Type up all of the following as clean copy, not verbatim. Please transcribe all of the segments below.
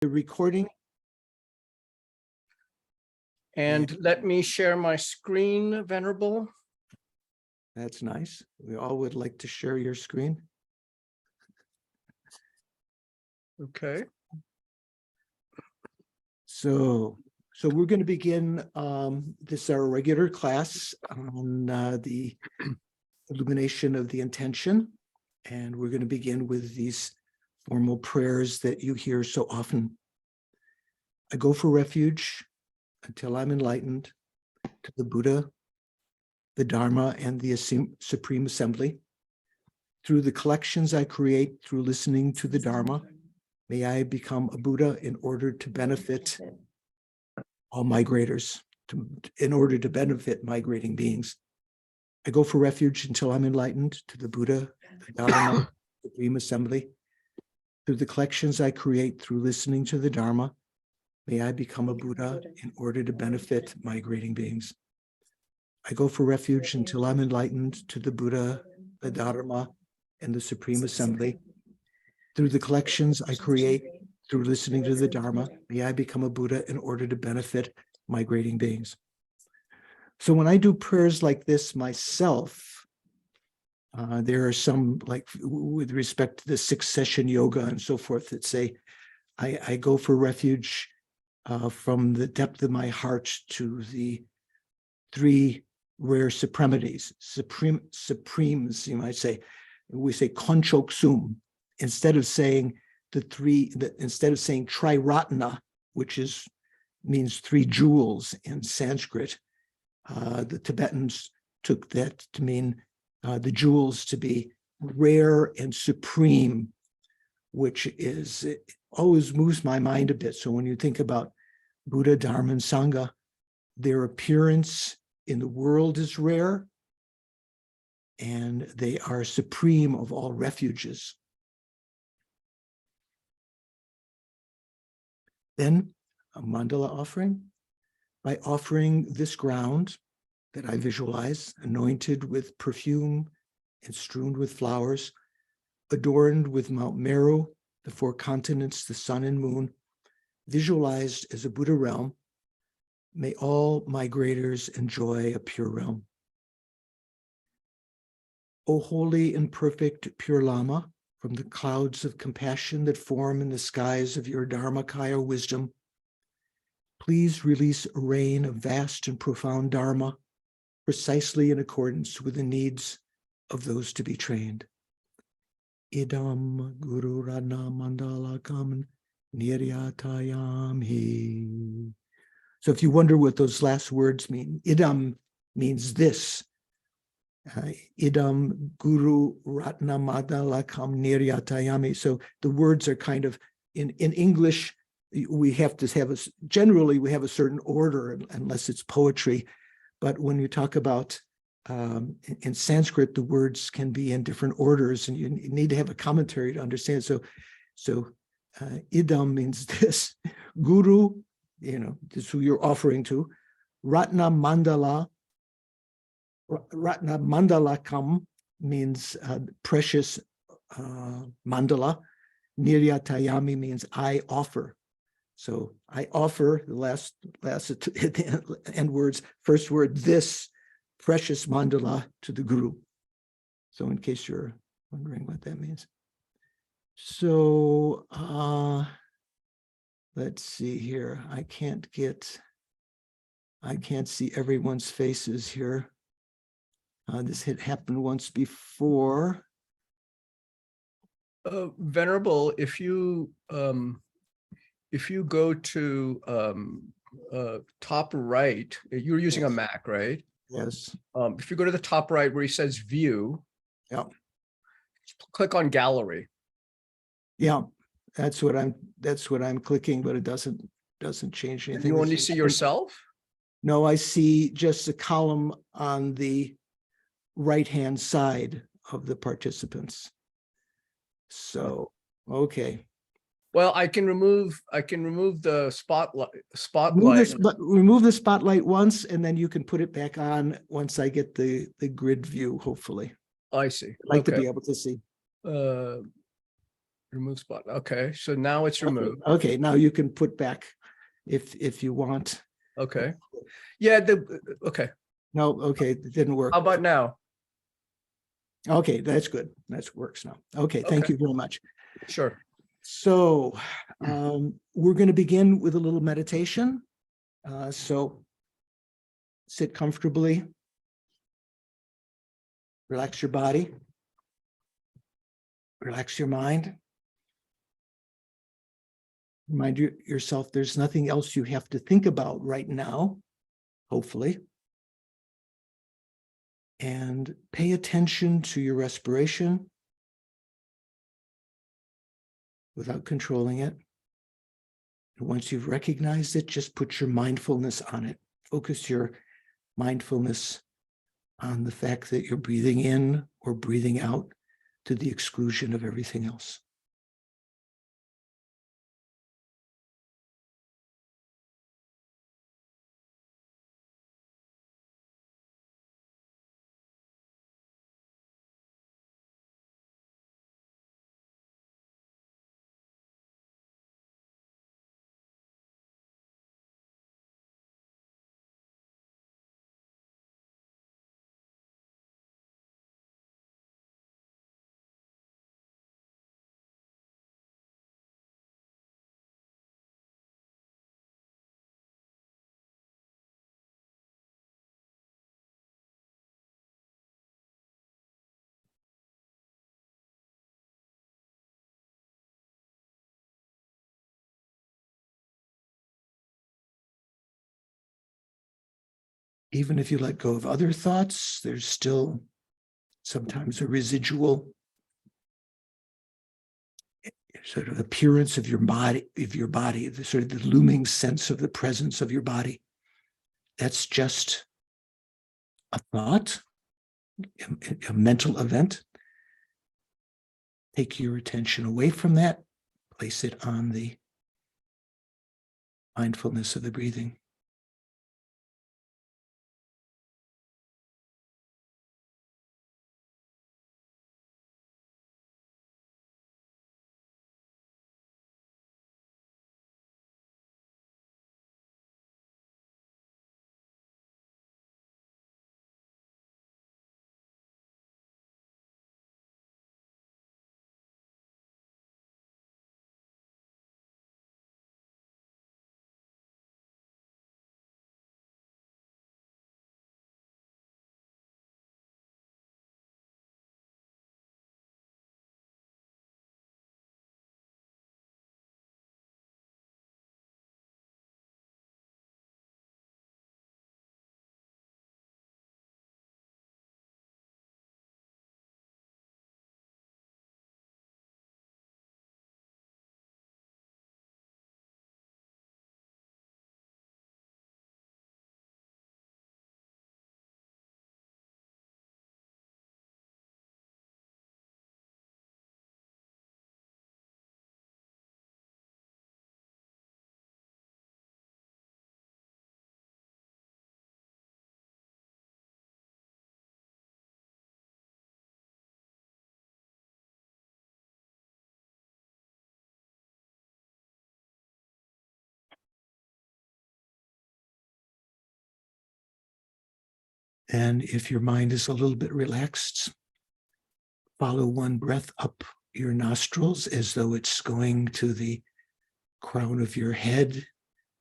The recording. And let me share my screen, Venerable. That's nice. We all would like to share your screen. Okay. So we're going to begin this is our regular class on the illumination of the intention. And we're going to begin with these formal prayers that you hear so often. I go for refuge until I'm enlightened to the Buddha, the Dharma, and the Supreme Assembly. Through the collections I create through listening to the Dharma, may I become a Buddha in order to benefit all migrators, in order to benefit migrating beings. I go for refuge until I'm enlightened to the Buddha, the Dharma, Supreme Assembly. Through the collections I create through listening to the Dharma, may I become a Buddha in order to benefit migrating beings. I go for refuge until I'm enlightened to the Buddha, the Dharma, and the Supreme Assembly. Through the collections I create through listening to the Dharma, may I become a Buddha in order to benefit migrating beings. So when I do prayers like this myself, there are some, like with respect to the 6-session yoga and so forth, that say, I go for refuge from the depth of my heart to the 3 rare supremities, supremes, you might say. We say konchok sum, instead of saying instead of saying triratna, which means 3 jewels in Sanskrit. The Tibetans took that to mean the jewels to be rare and supreme, which it always moves my mind a bit. So when you think about Buddha, Dharma, and Sangha, their appearance in the world is rare, and they are supreme of all refuges. Then a mandala offering. By offering this ground that I visualize, anointed with perfume and strewn with flowers, adorned with Mount Meru, the 4 continents, the sun and moon, visualized as a Buddha realm, may all migrators enjoy a pure realm. O holy and perfect pure Lama, from the clouds of compassion that form in the skies of your Dharmakaya wisdom, please release a rain of vast and profound Dharma, precisely in accordance with the needs of those to be trained. Idam Guru Radna Mandalakam Niryatayamhi. So if you wonder what those last words mean, idam means this. Idam Guru Ratna Mandalakam Niryatayami. So the words are kind of, in English, we have to have generally we have a certain order unless it's poetry. But when you talk about in Sanskrit, the words can be in different orders, and you need to have a commentary to understand. So idam means this. Guru, this is who you're offering to. Ratna Mandalakam means precious mandala. Niryatayami means I offer. So I offer the last end words, first word, this precious mandala to the Guru. So in case you're wondering what that means. So let's see here. I can't see everyone's faces here. This had happened once before. Venerable, if you go to top right, you're using a Mac, right? Yes. If you go to the top right where he says view, click on gallery. Yeah, that's what I'm clicking, but it doesn't change anything. You only see yourself? No, I see just a column on the right-hand side of the participants. So, okay. Well, I can remove the spotlight. Remove the spotlight once, and then you can put it back on once I get the grid view, hopefully. I see. I'd like to be able to see. Remove spot. Okay, so now it's removed. Okay, now you can put back if you want. Okay. Yeah, okay. No, okay, it didn't work. How about now? Okay, that's good. That works now. Okay, thank Okay. you very much. Sure. So we're going to begin with a little meditation. So sit comfortably, relax your body, relax your mind. Remind yourself there's nothing else you have to think about right now, hopefully. And pay attention to your respiration without controlling it. And once you've recognized it, just put your mindfulness on it. Focus your mindfulness on the fact that you're breathing in or breathing out to the exclusion of everything else. Even if you let go of other thoughts, there's still sometimes a residual sort of appearance of your body, the sort of the looming sense of the presence of your body. That's just a thought, a mental event. Take your attention away from that, place it on the mindfulness of the breathing. And if your mind is a little bit relaxed, follow one breath up your nostrils as though it's going to the crown of your head,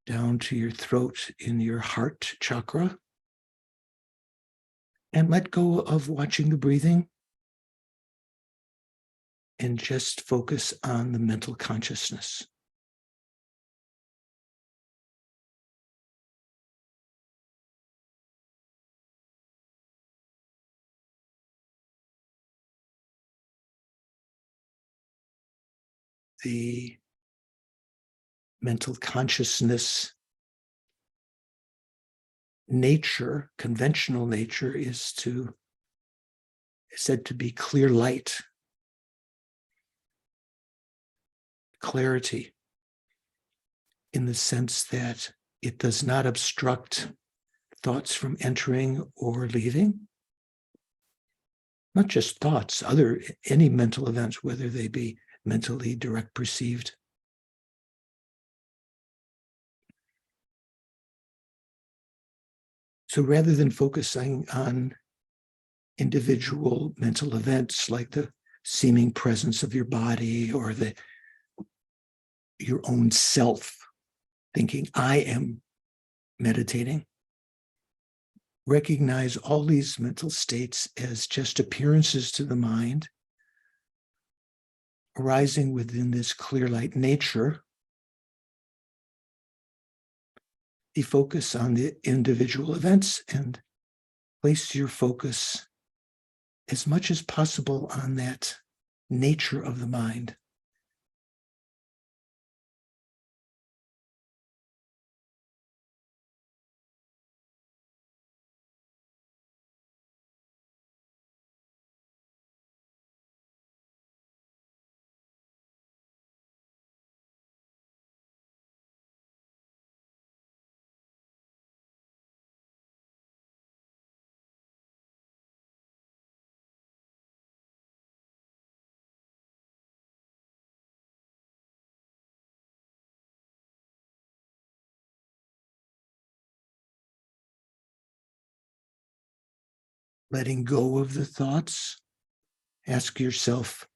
down to your throat in your heart chakra. And let go of watching the breathing and just focus on the mental consciousness. The mental consciousness nature, conventional nature, is said to be clear light, clarity, in the sense that it does not obstruct thoughts from entering or leaving. Not just thoughts, any mental events, whether they be mentally direct perceived. So rather than focusing on individual mental events like the seeming presence of your body or your own self, thinking, I am meditating, recognize all these mental states as just appearances to the mind, arising within this clear light nature. Defocus on the individual events and place your focus as much as possible on that nature of the mind. Letting go of the thoughts, ask yourself,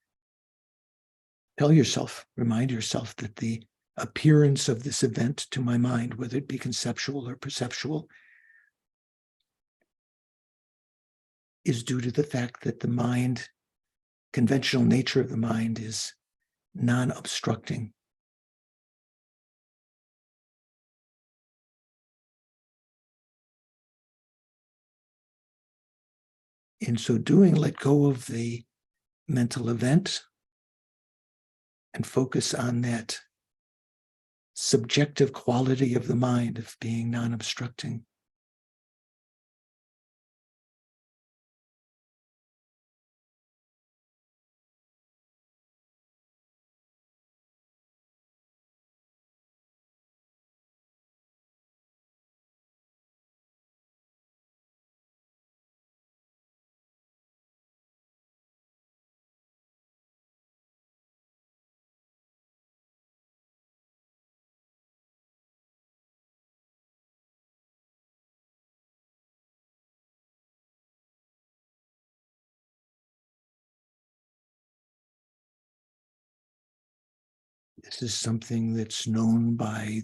tell yourself, remind yourself that the appearance of this event to my mind, whether it be conceptual or perceptual, is due to the fact that the mind, conventional nature of the mind, is non-obstructing. In so doing, let go of the mental event and focus on that subjective quality of the mind of being non-obstructing. This is something that's known by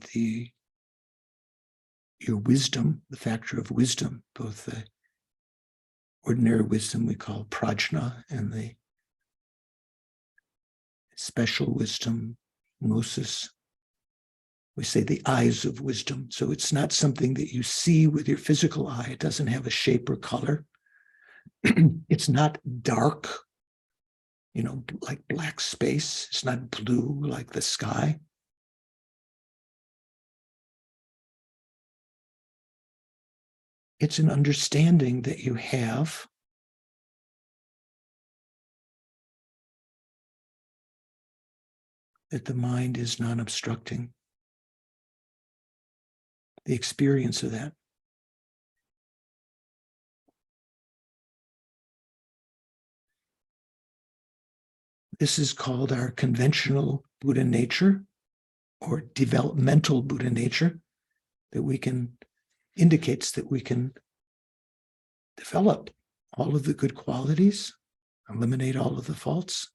your wisdom, the factor of wisdom, both the ordinary wisdom we call prajna and the special wisdom, gnosis. We say the eyes of wisdom. So it's not something that you see with your physical eye. It doesn't have a shape or color. It's not dark, like black space. It's not blue like the sky. It's an understanding that you have that the mind is non-obstructing. The experience of that. This is called our conventional Buddha nature or developmental Buddha nature indicates that we can develop all of the good qualities, eliminate all of the faults.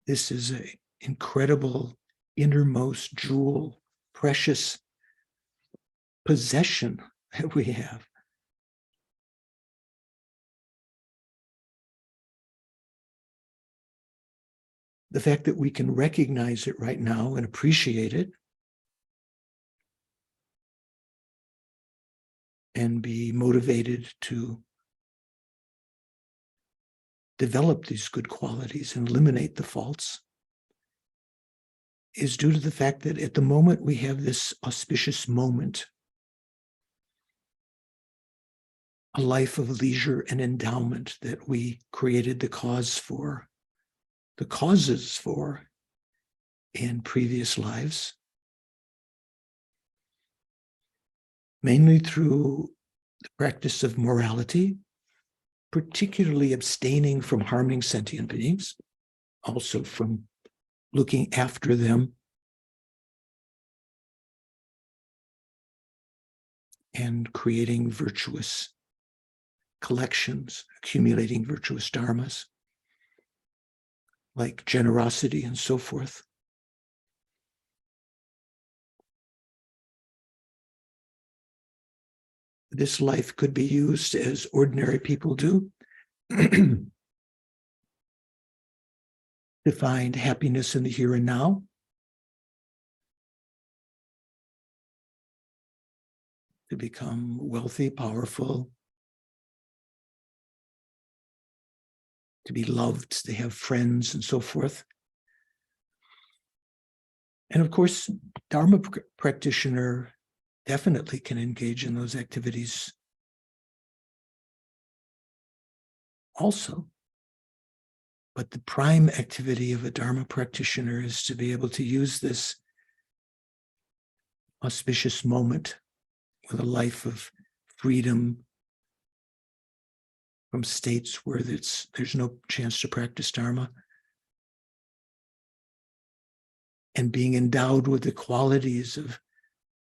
This is an incredible innermost jewel, precious possession that we have. The fact that we can recognize it right now and appreciate it and be motivated to develop these good qualities and eliminate the faults is due to the fact that at the moment we have this auspicious moment, a life of leisure and endowment that we created the causes for in previous lives, mainly through the practice of morality, particularly abstaining from harming sentient beings, also from looking after them, and creating virtuous collections, accumulating virtuous dharmas, like generosity and so forth. This life could be used as ordinary people do to find happiness in the here and now, to become wealthy, powerful, to be loved, to have friends, and so forth. And of course, Dharma practitioner definitely can engage in those activities also. But the prime activity of a Dharma practitioner is to be able to use this auspicious moment with a life of freedom from states where there's no chance to practice Dharma, and being endowed with the qualities of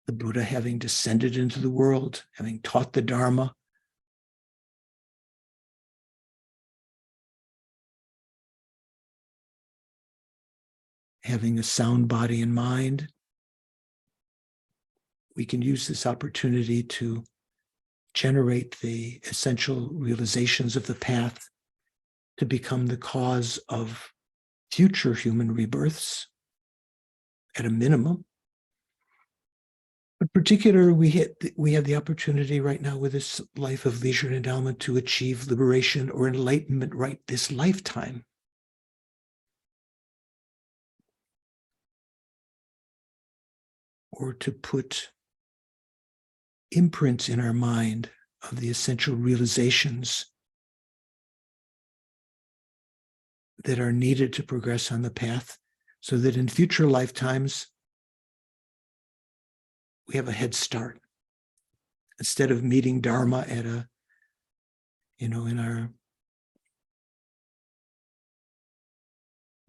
the Buddha, having descended into the world, having taught the Dharma, having a sound body and mind. We can use this opportunity to generate the essential realizations of the path to become the cause of future human rebirths at a minimum. But particularly, we have the opportunity right now with this life of leisure and endowment to achieve liberation or enlightenment right this lifetime. Or to put imprints in our mind of the essential realizations that are needed to progress on the path, so that in future lifetimes, we have a head start. Instead of meeting Dharma at in our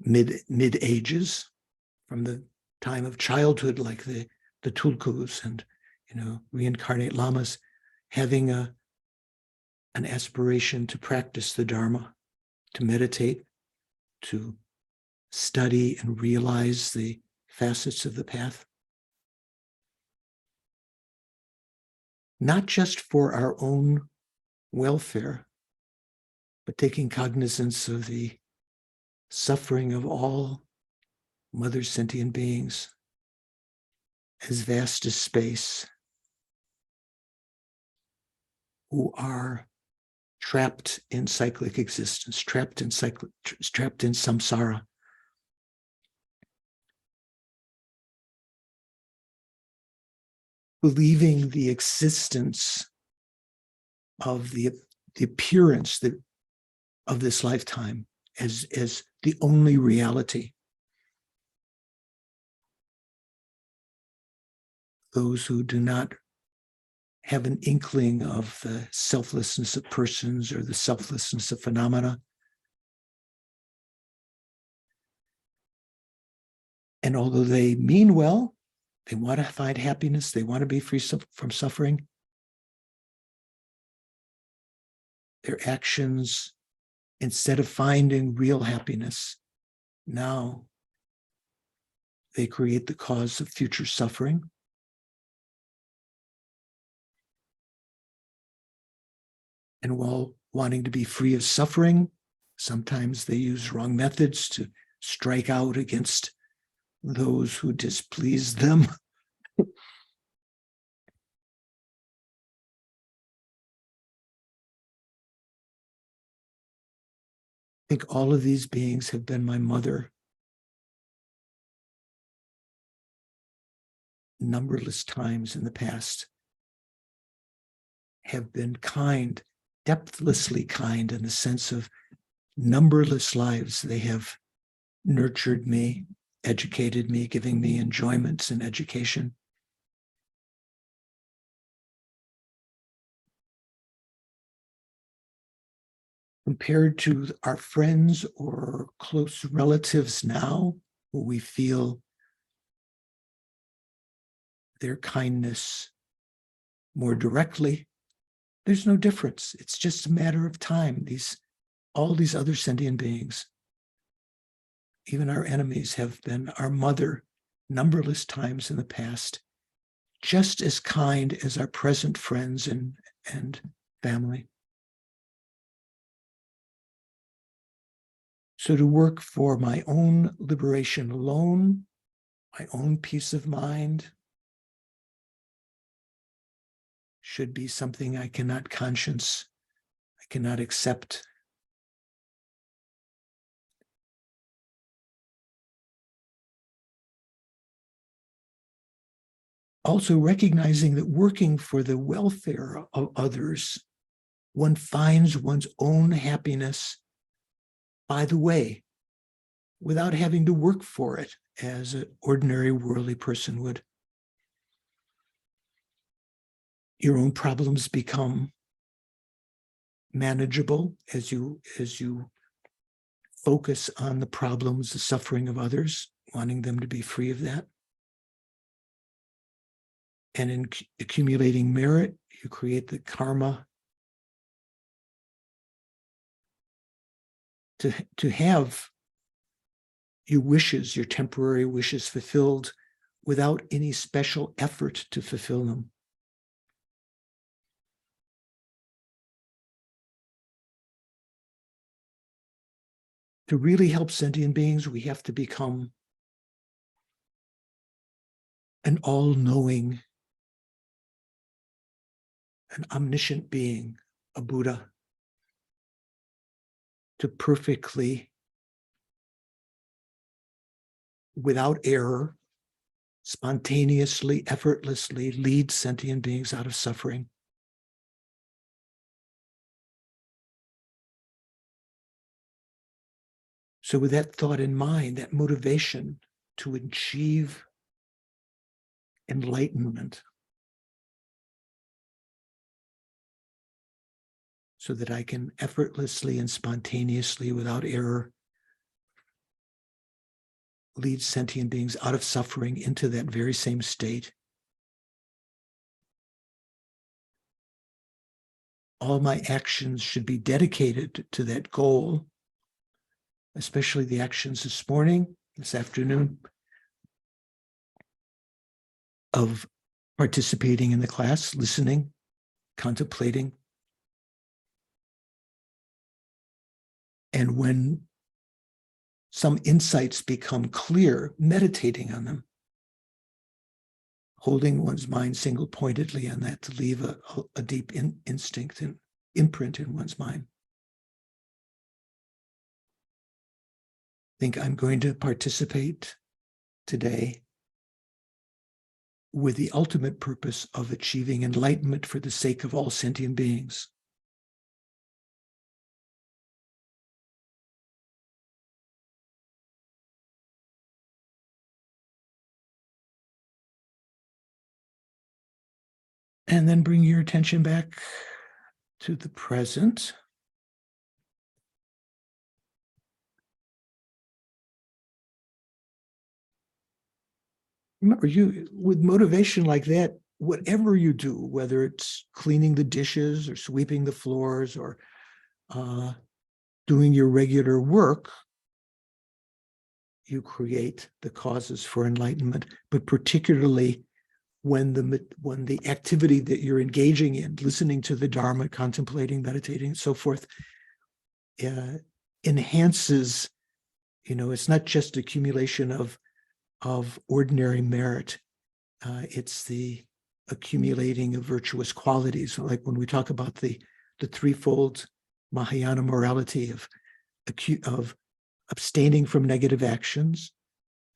mid ages, from the time of childhood, like the Tulkus and reincarnate Lamas, having an aspiration to practice the Dharma, to meditate, to study and realize the facets of the path. Not just for our own welfare, but taking cognizance of the suffering of all mother sentient beings, as vast as space, who are trapped in cyclic existence, trapped in samsara. Believing the existence of the appearance of this lifetime as the only reality. Those who do not have an inkling of the selflessness of persons or the selflessness of phenomena. And although they mean well, they want to find happiness, they want to be free from suffering, their actions, instead of finding real happiness, now they create the cause of future suffering. And while wanting to be free of suffering, sometimes they use wrong methods to strike out against those who displease them. I think all of these beings have been my mother numberless times in the past, have been kind, depthlessly kind, in the sense of numberless lives. They have nurtured me, educated me, giving me enjoyments and education. compared to our friends or close relatives now, where we feel their kindness more directly, there's no difference. It's just a matter of time. All these other sentient beings, even our enemies, have been our mother numberless times in the past, just as kind as our present friends and family. So to work for my own liberation alone, my own peace of mind, should be something I cannot accept. Also recognizing that working for the welfare of others, one finds one's own happiness by the way, without having to work for it as an ordinary worldly person would. Your own problems become manageable as you focus on the problems, the suffering of others, wanting them to be free of that. And in accumulating merit, you create the karma to have your wishes, your temporary wishes fulfilled without any special effort to fulfill them. To really help sentient beings, we have to become an all-knowing, an omniscient being, a Buddha, to perfectly, without error, spontaneously, effortlessly lead sentient beings out of suffering. So with that thought in mind, that motivation to achieve enlightenment, so that I can effortlessly and spontaneously, without error, lead sentient beings out of suffering into that very same state. All my actions should be dedicated to that goal, especially the actions this morning, this afternoon, of participating in the class, listening, contemplating. And when some insights become clear, meditating on them, holding one's mind single-pointedly on that to leave a deep instinct and imprint in one's mind. I think I'm going to participate today with the ultimate purpose of achieving enlightenment for the sake of all sentient beings. And then bring your attention back to the present. Remember, with motivation like that, whatever you do, whether it's cleaning the dishes or sweeping the floors or doing your regular work, you create the causes for enlightenment, but particularly when the activity that you're engaging in, listening to the Dharma, contemplating, meditating, and so forth, enhances, it's not just accumulation of ordinary merit. It's the accumulating of virtuous qualities, like when we talk about the threefold Mahayana morality of abstaining from negative actions,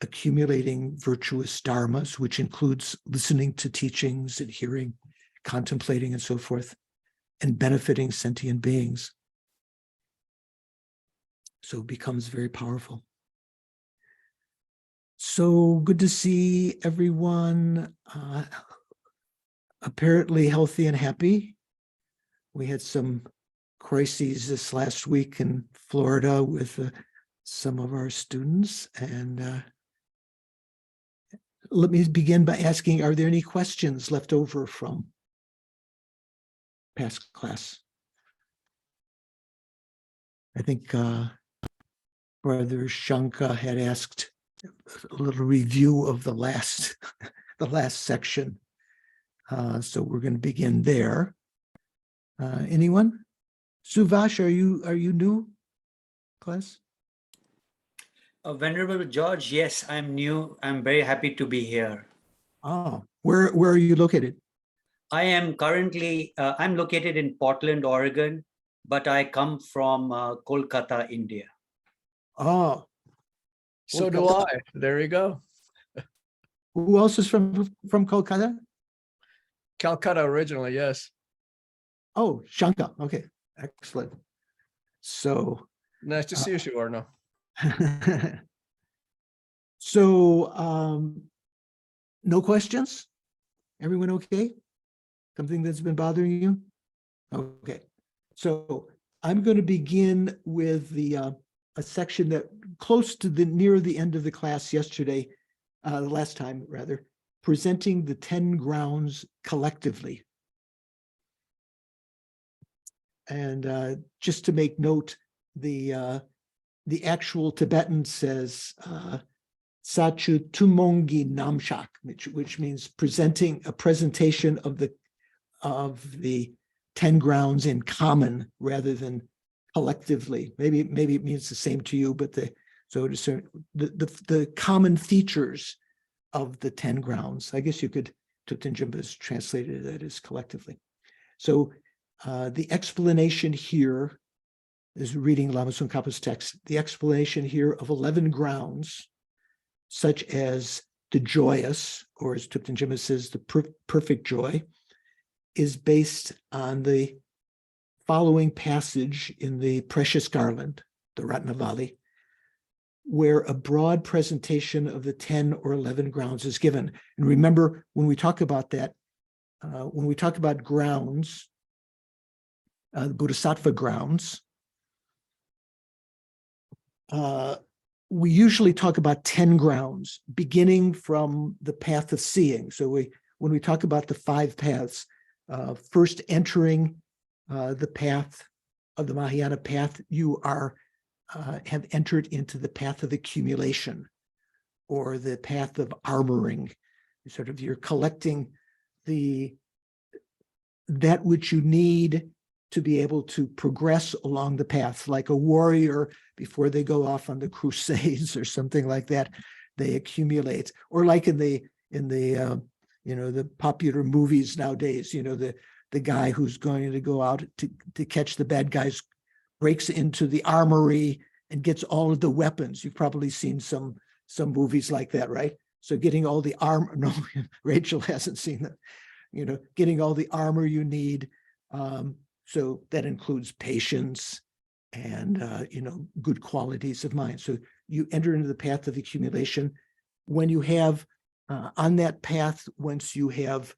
accumulating virtuous dharmas, which includes listening to teachings and hearing, contemplating, and so forth, and benefiting sentient beings. So it becomes very powerful. So good to see everyone apparently healthy and happy. We had some crises this last week in Florida with some of our students. And let me begin by asking, are there any questions left over from past class? I think Brother Shanka had asked a little review of the last section. So we're going to begin there. Anyone? Suvash, are you new, class? Venerable George, yes, I'm new. I'm very happy to be here. Oh, where are you located? I am currently, I'm located in Portland, Oregon, but I come from Kolkata, India. Oh, So do I. There you go. who else is from Kolkata? Calcutta originally, yes. Oh, Shanka. Okay, excellent. So, Nice to see you, Suvarna. so no questions? Everyone okay? Something that's been bothering you? Okay. So I'm going to begin with a section that close to near the end of the class yesterday, last time rather, presenting the 10 grounds collectively. And just to make note, the actual Tibetan says Sachu Tumongi Namshak, which means presenting a presentation of the 10 grounds in common rather than collectively. Maybe it means the same to you, but the common features of the 10 grounds. I guess you could, Tutanjimba's translated that as collectively. So the explanation here is reading Lama Tsongkhapa's text. The explanation here of 11 grounds, such as the joyous, or as Tutanjimba says, the perfect joy, is based on the following passage in the Precious Garland, the Ratnavali, where a broad presentation of the 10 or 11 grounds is given. And remember, when we talk about that, when we talk about grounds, the Bodhisattva grounds, we usually talk about 10 grounds, beginning from the path of seeing. So when we talk about the 5 paths, first entering the path of the Mahayana path, you have entered into the path of accumulation, or the path of armoring. Sort of, you're collecting that which you need to be able to progress along the path, like a warrior before they go off on the crusades or something like that. They accumulate, or like in the the popular movies nowadays, the guy who's going to go out to catch the bad guys breaks into the armory and gets all of the weapons. You've probably seen some movies like that, right? So getting all the armor, no, Rachel hasn't seen that, getting all the armor you need. So that includes patience and, good qualities of mind. So you enter into the path of accumulation. When you have, on that path, once you have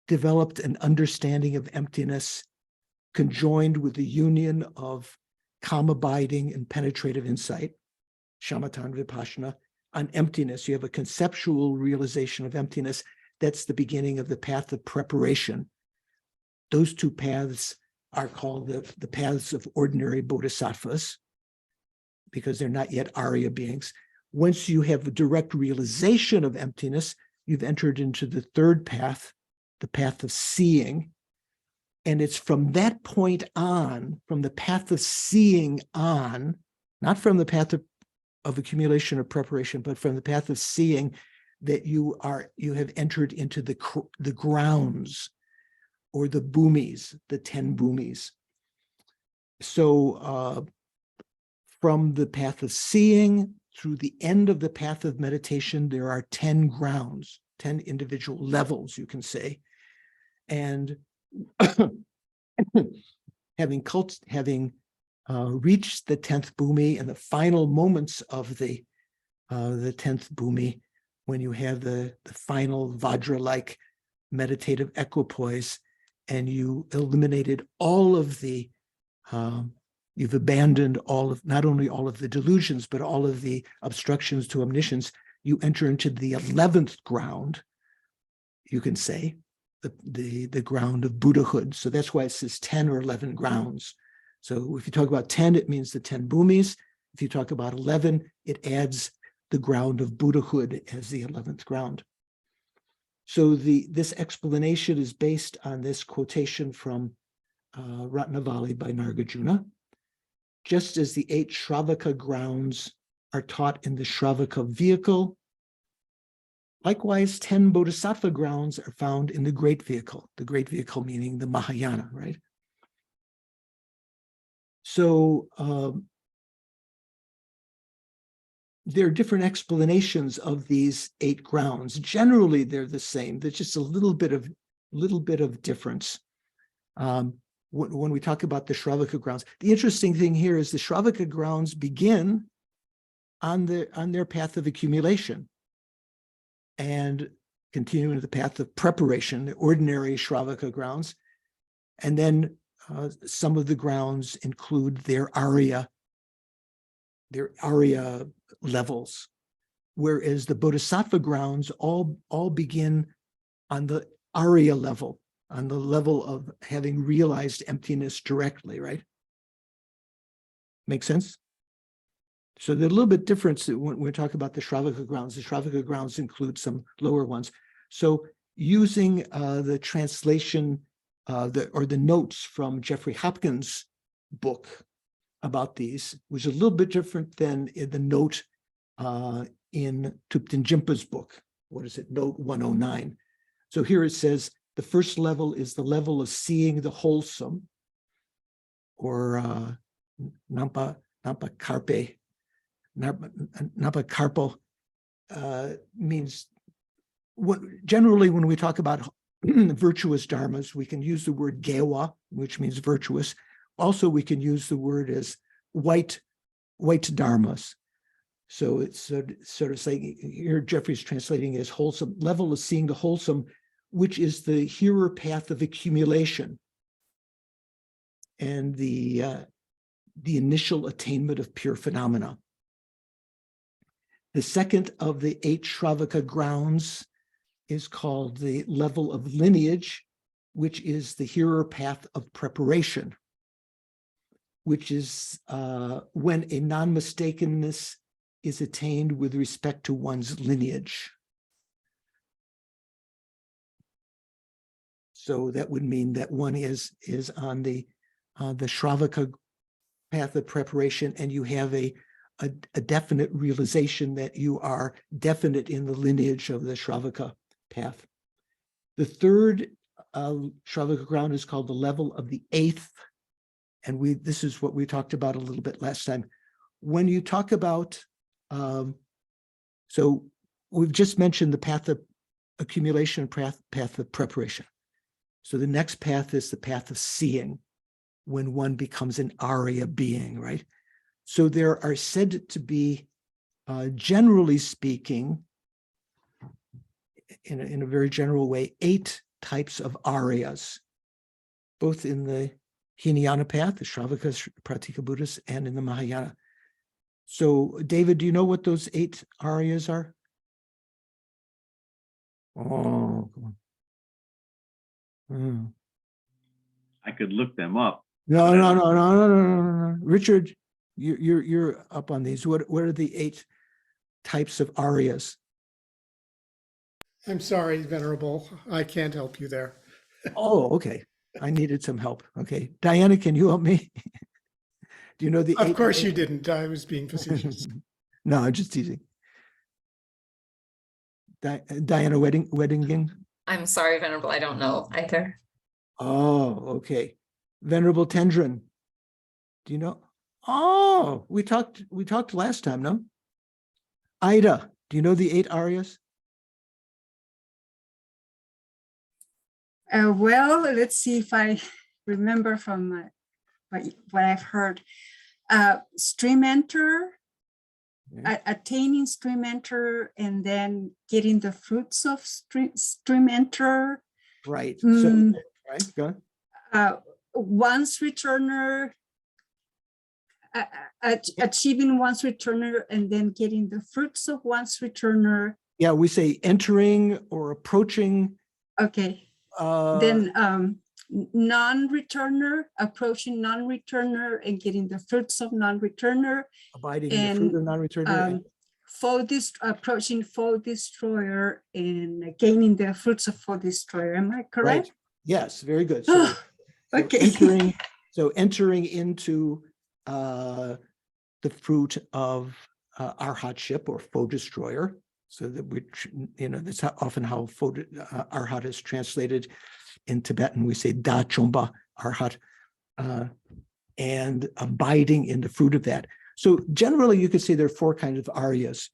developed an understanding of emptiness, conjoined with the union of calm abiding and penetrative insight, shamatha and vipassana, on emptiness, you have a conceptual realization of emptiness. That's the beginning of the path of preparation. Those 2 paths are called the paths of ordinary bodhisattvas, because they're not yet Arya beings. Once you have a direct realization of emptiness, you've entered into the 3rd path, the path of seeing. And it's from that point on, from the path of seeing on, not from the path of accumulation or preparation, but from the path of seeing, that you have entered into the grounds, or the bhumis, the 10 bhumis. So from the path of seeing through the end of the path of meditation, there are 10 grounds, 10 individual levels, you can say. And having reached the 10th bhumi and the final moments of the 10th bhumi, when you have the final Vajra-like meditative equipoise, and you eliminated all of the, you've abandoned all of, not only all of the delusions, but all of the obstructions to omniscience, you enter into the 11th ground, you can say, the ground of Buddhahood. So that's why it says 10 or 11 grounds. So if you talk about 10, it means the 10 bhumis. If you talk about 11, it adds the ground of Buddhahood as the 11th ground. So this explanation is based on this quotation from Ratnavali by Nagarjuna. Just as the 8 Shravaka grounds are taught in the Shravaka vehicle, likewise 10 Bodhisattva grounds are found in the great vehicle meaning the Mahayana, right? So there are different explanations of these 8 grounds. Generally, they're the same. There's just a little bit of difference. When we talk about the Shravaka grounds, the interesting thing here is the Shravaka grounds begin on their path of accumulation and continue into the path of preparation, the ordinary Shravaka grounds, and then some of the grounds include their Arya levels, whereas the Bodhisattva grounds all begin on the Arya level, on the level of having realized emptiness directly, right? Make sense? So they're a little bit different when we talk about the Shravaka grounds. The Shravaka grounds include some lower ones. So using the translation or the notes from Jeffrey Hopkins' book about these was a little bit different than in the note in Thupten Jinpa's book. What is it? Note 109. So here it says, the first level is the level of seeing the wholesome, or Nampa Karpe. Nampa Karpo means, generally when we talk about virtuous dharmas, we can use the word gewa, which means virtuous. Also, we can use the word as white dharmas. So it's sort of saying, here Jeffrey's translating as wholesome, level of seeing the wholesome, which is the hearer path of accumulation and the initial attainment of pure phenomena. The second of the 8 Shravaka grounds is called the level of lineage, which is the hearer path of preparation, which is when a non-mistakenness is attained with respect to one's lineage. So that would mean that one is on the Shravaka path of preparation, and you have a definite realization that you are definite in the lineage of the Shravaka path. The third Shravaka ground is called the level of the 8th, and this is what we talked about a little bit last time. When you talk about, so we've just mentioned the path of accumulation, path of preparation. So the next path is the path of seeing, when one becomes an Arya being, right? So there are said to be, generally speaking, in a very general way, 8 types of Aryas, both in the Hinayana path, the Shravakas, Pratika Buddhists, and in the Mahayana. So, David, do you know what those 8 Aryas are? Oh, come on. I could look them up. No. Richard, you're up on these. What are the 8 types of Aryas? I'm sorry, Venerable. I can't help you there. Oh, okay. I needed some help. Okay. Diana, can you help me? Do you know the 8? Of course you didn't. I was being facetious. No, I'm just teasing. Diana Weddingen? I'm sorry, Venerable. I don't know either. Oh, okay. Venerable Tendrin, do you know? Oh, we talked last time, no? Ida, do you know the 8 Aryas? Well, let's see if I remember from what I've heard. Stream enter, attaining stream enter, and then getting the fruits of stream enter. Right. Right, go on. Once returner, achieving once returner, and then getting the fruits of once returner. Yeah, we say entering or approaching. Okay, then non-returner, approaching non-returner and getting the fruits of non-returner, abiding in the fruit of non-returner. approaching foe destroyer and gaining the fruits of foe destroyer. Am I correct? Right. Yes, very good. So, Okay. so entering into the fruit of arhatship or foe destroyer. So that which, that's often how arhat is translated in Tibetan. We say da chomba arhat, and abiding in the fruit of that. So generally, you could say there are four kinds of aryas.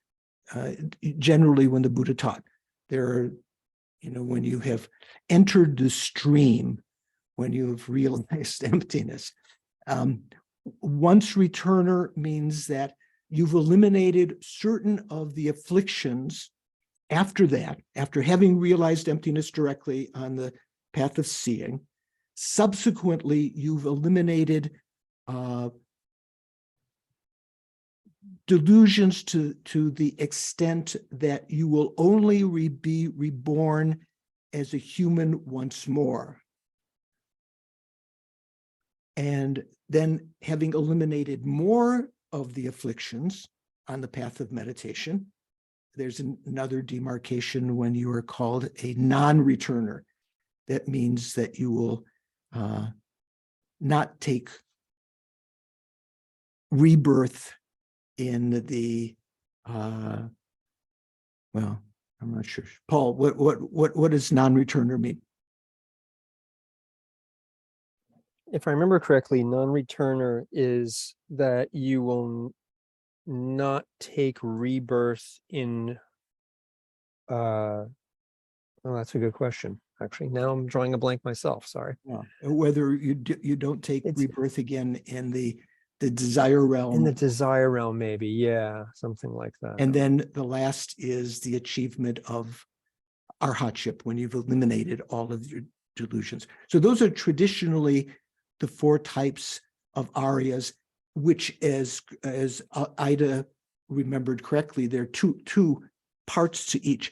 Generally, when the Buddha taught, there are, when you have entered the stream, when you have realized emptiness. Once returner means that you've eliminated certain of the afflictions after that, after having realized emptiness directly on the path of seeing. Subsequently, you've eliminated delusions to the extent that you will only be reborn as a human once more. And then having eliminated more of the afflictions on the path of meditation, there's another demarcation when you are called a non-returner. That means that you will not take rebirth in the well, I'm not sure. Paul, what does non-returner mean? If I remember correctly, non-returner is that you will not take rebirth in oh, that's a good question. Actually, now I'm drawing a blank myself. Sorry. Yeah. Whether you don't take rebirth again in the desire realm. In the desire realm, maybe. Yeah, something like that. And then the last is the achievement of arhatship, when you've eliminated all of your delusions. So those are traditionally the four types of aryas, which, as Ida remembered correctly, there are two parts to each.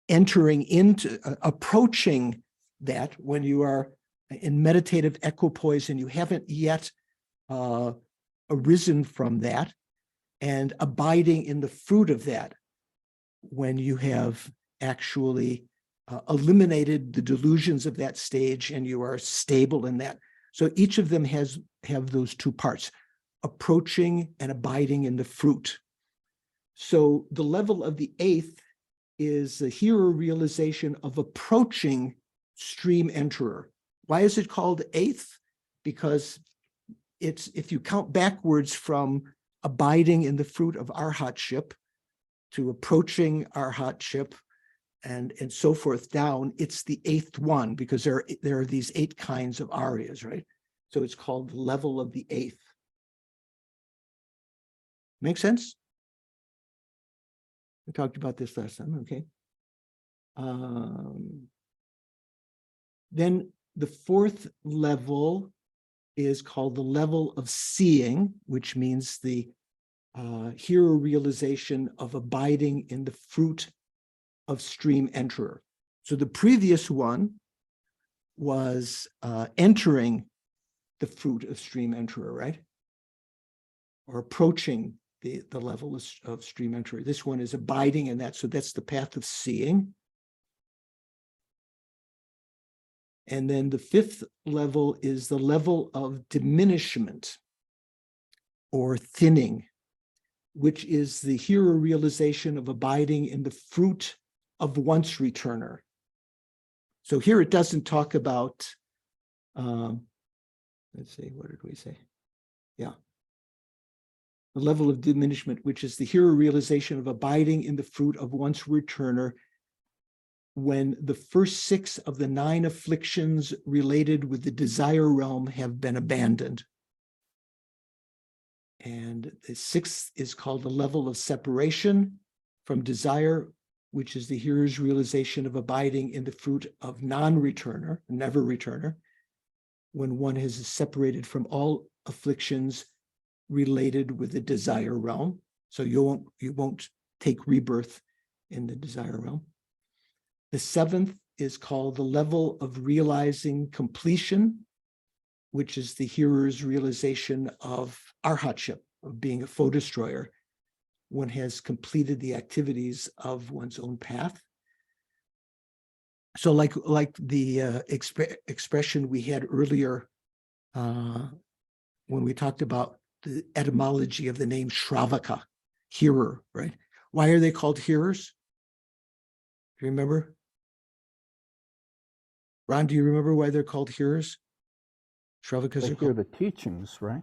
Entering into, approaching that when you are in meditative equipoise and you haven't yet arisen from that, and abiding in the fruit of that when you have actually eliminated the delusions of that stage and you are stable in that. So each of them have those two parts, approaching and abiding in the fruit. So the level of the eighth is the hero realization of approaching stream enterer. Why is it called eighth? Because it's, if you count backwards from abiding in the fruit of arhatship to approaching arhatship and so forth down, it's the eighth one, because there are these 8 kinds of aryas, right? So it's called the level of the eighth. Make sense? We talked about this last time, okay? Then the fourth level is called the level of seeing, which means the hero realization of abiding in the fruit of stream enterer. So the previous one was entering the fruit of stream enterer, right? Or approaching the level of stream enterer. This one is abiding in that. So that's the path of seeing. And then the 5th level is the level of diminishment or thinning, which is the hero realization of abiding in the fruit of once returner. So here it doesn't talk about, let's see, what did we say? Yeah. The level of diminishment, which is the hero realization of abiding in the fruit of once returner, when the first 6 of the 9 afflictions related with the desire realm have been abandoned. And the 6th is called the level of separation from desire, which is the hearer's realization of abiding in the fruit of non-returner, never returner, when one is separated from all afflictions related with the desire realm. So you won't take rebirth in the desire realm. The seventh is called the level of realizing completion, which is the hearer's realization of arhatship, of being a foe destroyer. One has completed the activities of one's own path. So like the expression we had earlier when we talked about the etymology of the name Shravaka, hearer, right? Why are they called hearers? Do you remember? Ron, do you remember why they're called hearers? Shravakas They are hear called. the teachings, right?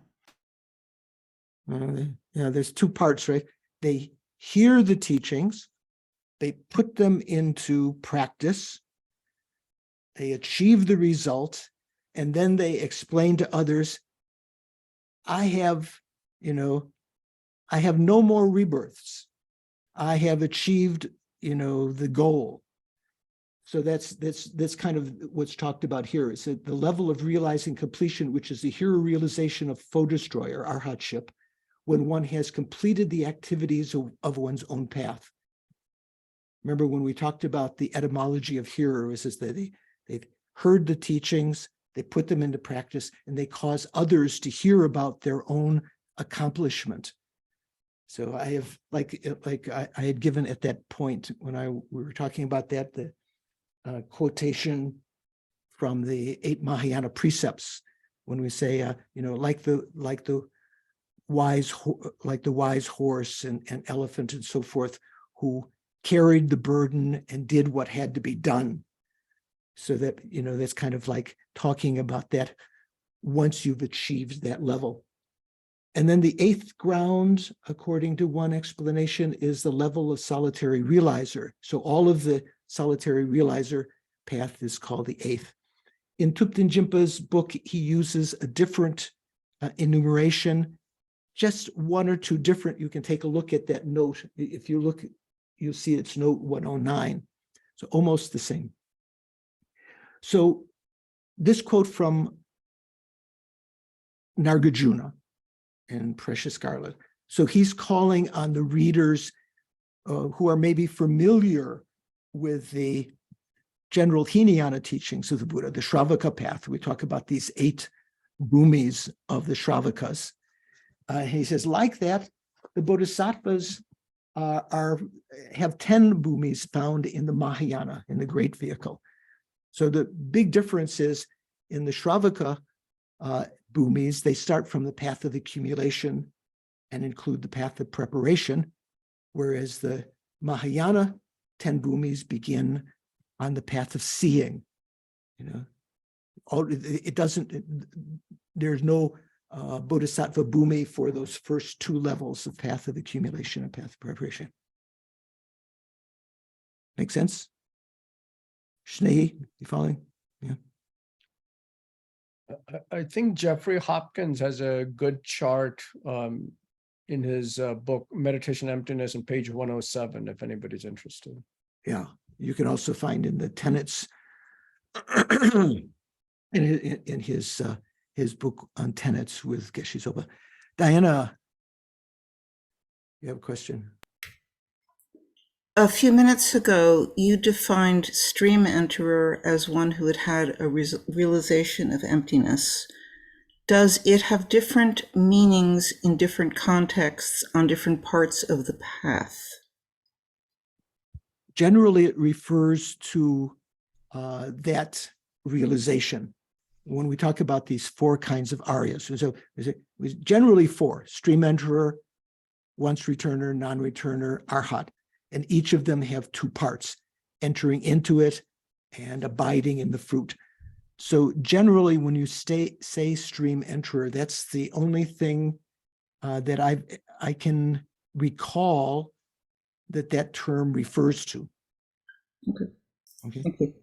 Yeah, there's two parts, right? They hear the teachings, they put them into practice, they achieve the result, and then they explain to others, I have no more rebirths. I have achieved, the goal. So that's kind of what's talked about here. Is that the level of realizing completion, which is the hero realization of foe destroyer, arhatship, when one has completed the activities of one's own path. Remember when we talked about the etymology of hero, is that they've heard the teachings, they put them into practice, and they cause others to hear about their own accomplishment. So I have, I had given at that point when we were talking about that, the quotation from the 8 Mahayana precepts, when we say, like the wise horse and elephant and so forth, who carried the burden and did what had to be done. So that, that's kind of like talking about that once you've achieved that level. And then the eighth ground, according to one explanation, is the level of solitary realizer. So all of the solitary realizer path is called the eighth. In Thupten Jinpa's book, he uses a different enumeration, just one or two different. You can take a look at that note. If you look, you'll see it's note 109. So almost the same. So this quote from Nagarjuna in Precious Scarlet. So he's calling on the readers who are maybe familiar with the general Hinayana teachings of the Buddha, the Shravaka path. We talk about these 8 bhumis of the Shravakas. He says, like that, the Bodhisattvas have 10 bhumis found in the Mahayana, in the Great Vehicle. So the big difference is in the Shravaka bhumis, they start from the path of accumulation and include the path of preparation, whereas the Mahayana 10 bhumis begin on the path of seeing. It doesn't, there's no bodhisattva bhumi for those first 2 levels of path of accumulation and path of preparation. Make sense? Shnehi, you following? Yeah. I think Jeffrey Hopkins has a good chart in his book, Meditation Emptiness, on page 107, if anybody's interested. Yeah, you can also find in the tenets in his book on tenets with Geshe Soba. Diana, you have a question? A few minutes ago, you defined stream enterer as one who had had a realization of emptiness. Does it have different meanings in different contexts on different parts of the path? Generally, it refers to that realization. When we talk about these 4 kinds of Aryas, so it was generally 4: stream enterer, once returner, non-returner, arhat. And each of them have 2 parts: entering into it and abiding in the fruit. So generally, when you say stream enterer, that's the only thing that I can recall that term refers to. Okay. Okay. Thank you.